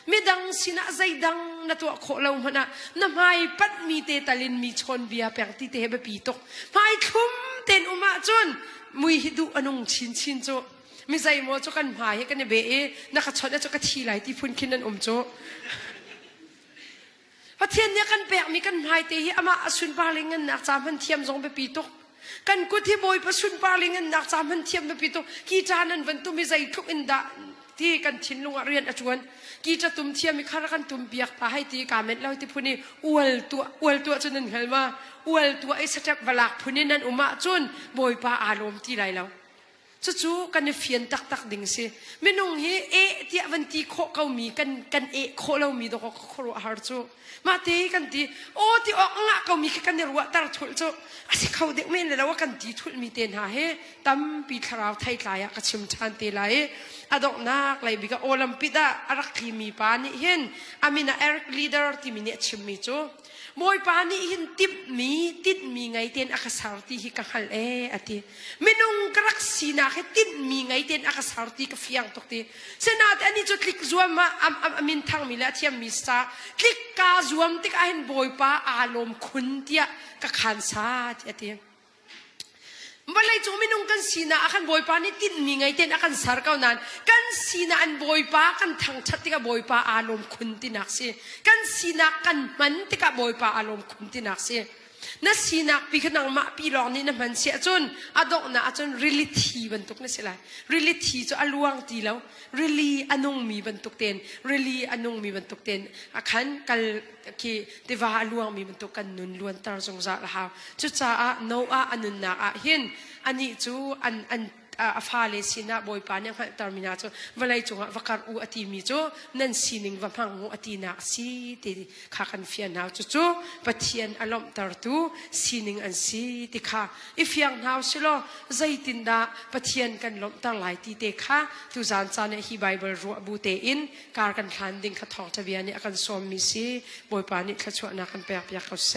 ไม่ดังสินะใจดังนะตัวโคเราหนะน้ำหายปัดมีเตตาลินมีชนเบียแปงที่เตะไปปีตกหายคุ้มเต็นอุมาจุนมุยฮิดูอนุงชินจูไม่ใจโมจูกันหายให้กันเบะนักชนจูกทีไหลที่พุ่นคินนันจูพระเทียนเนี่ยกันแปลกมีกันหายเตะอามาสุนปาลิงันนักจามพันเทียมจงไปปีตกกันกุที่บอยประสุนปาลิงันนักจามพันเทียมไปปีตกกีจานันวันตุมีใจทุกอินดาที่กันชินลุงเรียนอจวนกีจะตุ่มเทียมมีข้ารากันตุ่มเบียกตาให้ตีการเม็ดเล่าที่พูนี่อวลตัวจนนั่นเห็นว่าอวลตัวไอ้สัจจ์เวลาพูนี่นั่นอุมาจนบอยปาอารมณ์ที่ไรแล้วจู่ๆกันเฟียนตักดิ่งสิไม่นุ่งเฮที่วันที่โคเขามีกันโคเรามีตัวโครัวฮาร์จูมาเตะกันทีโอ้ที่ออกงะเขามีกันเนื้อวัวตาทุลจูอาศัยเขาเด็กไม่เลยแล้วว่ากันทีทุลมีเต็นหาเฮตั้มปีคราวไทยลายกระชิมชันเตลายอดอกนักเลยบิกโอลิมปิดาอารักที่มีปานี่เห็นอามินาเอริกลีดเดอร์ที่มีเนี่ยชิมมีจูมวยปานี่เห็นติดมีไงเต็นอากาศสารที่ฮิกังฮัลอติไม่นุ่งกระรักสีนักให้ติดมีไงเต็นอากาศสารที่กฟียงตกตีเสนาอันนี้จุดคลิกรวมมามินทางมิละเทียมมิสตาคลิกการวมติกาเห็นบอยปาอารมณ์คุณเตียกขันซาเตียเมื่อไรจูไม่นุ่งกันสีนาอากันบอยปานี่ติดมีไงเต็นอากันสารเก่านั้นกันสีนาอันบอยปากันทางชัดติกาบอยปาอารมณ์คุณตินักเสียกันสีนากันมันติกาบอยปาอารมณ์คุณตินักเสียนั่นสีนักปีขนังมาปีหลอกนี่นั่นมันเสียจนอดอกนะจน reality บรรทุกนั่นสิไร reality จะอลวงตีแล้ว really อนงมีบรรทุกเต็น really อนงมีบรรทุกเต็นอาคันกัลที่เทวาอลวงมีบรรทุกกันนุนล้วนตาจงจะละหาจุดจ้าโนอาอนุนนาเห็นอันนี้จูอันฟาเลสินะบอยปานี่ยตามินาจูเวลาจูวักรูอติมีจูนั่นสินิงวัพังหูอตินักสีติข้ากันเฟียนหาวจูปะเทียนอารมณ์ตาตูสินิงอันสีติข้าอีฟียงหาวสิโลใจตินดาปะเทียนกันลมตั้งหลายตีเตข้าตุจานจานฮีไบเบิลรัวบูเตอินการกันทันดิ่งขัดทองทะเบียนเนี่ยกันสวมมีสีบอยปานี่ขัดชวนักกันเปียกเขาเส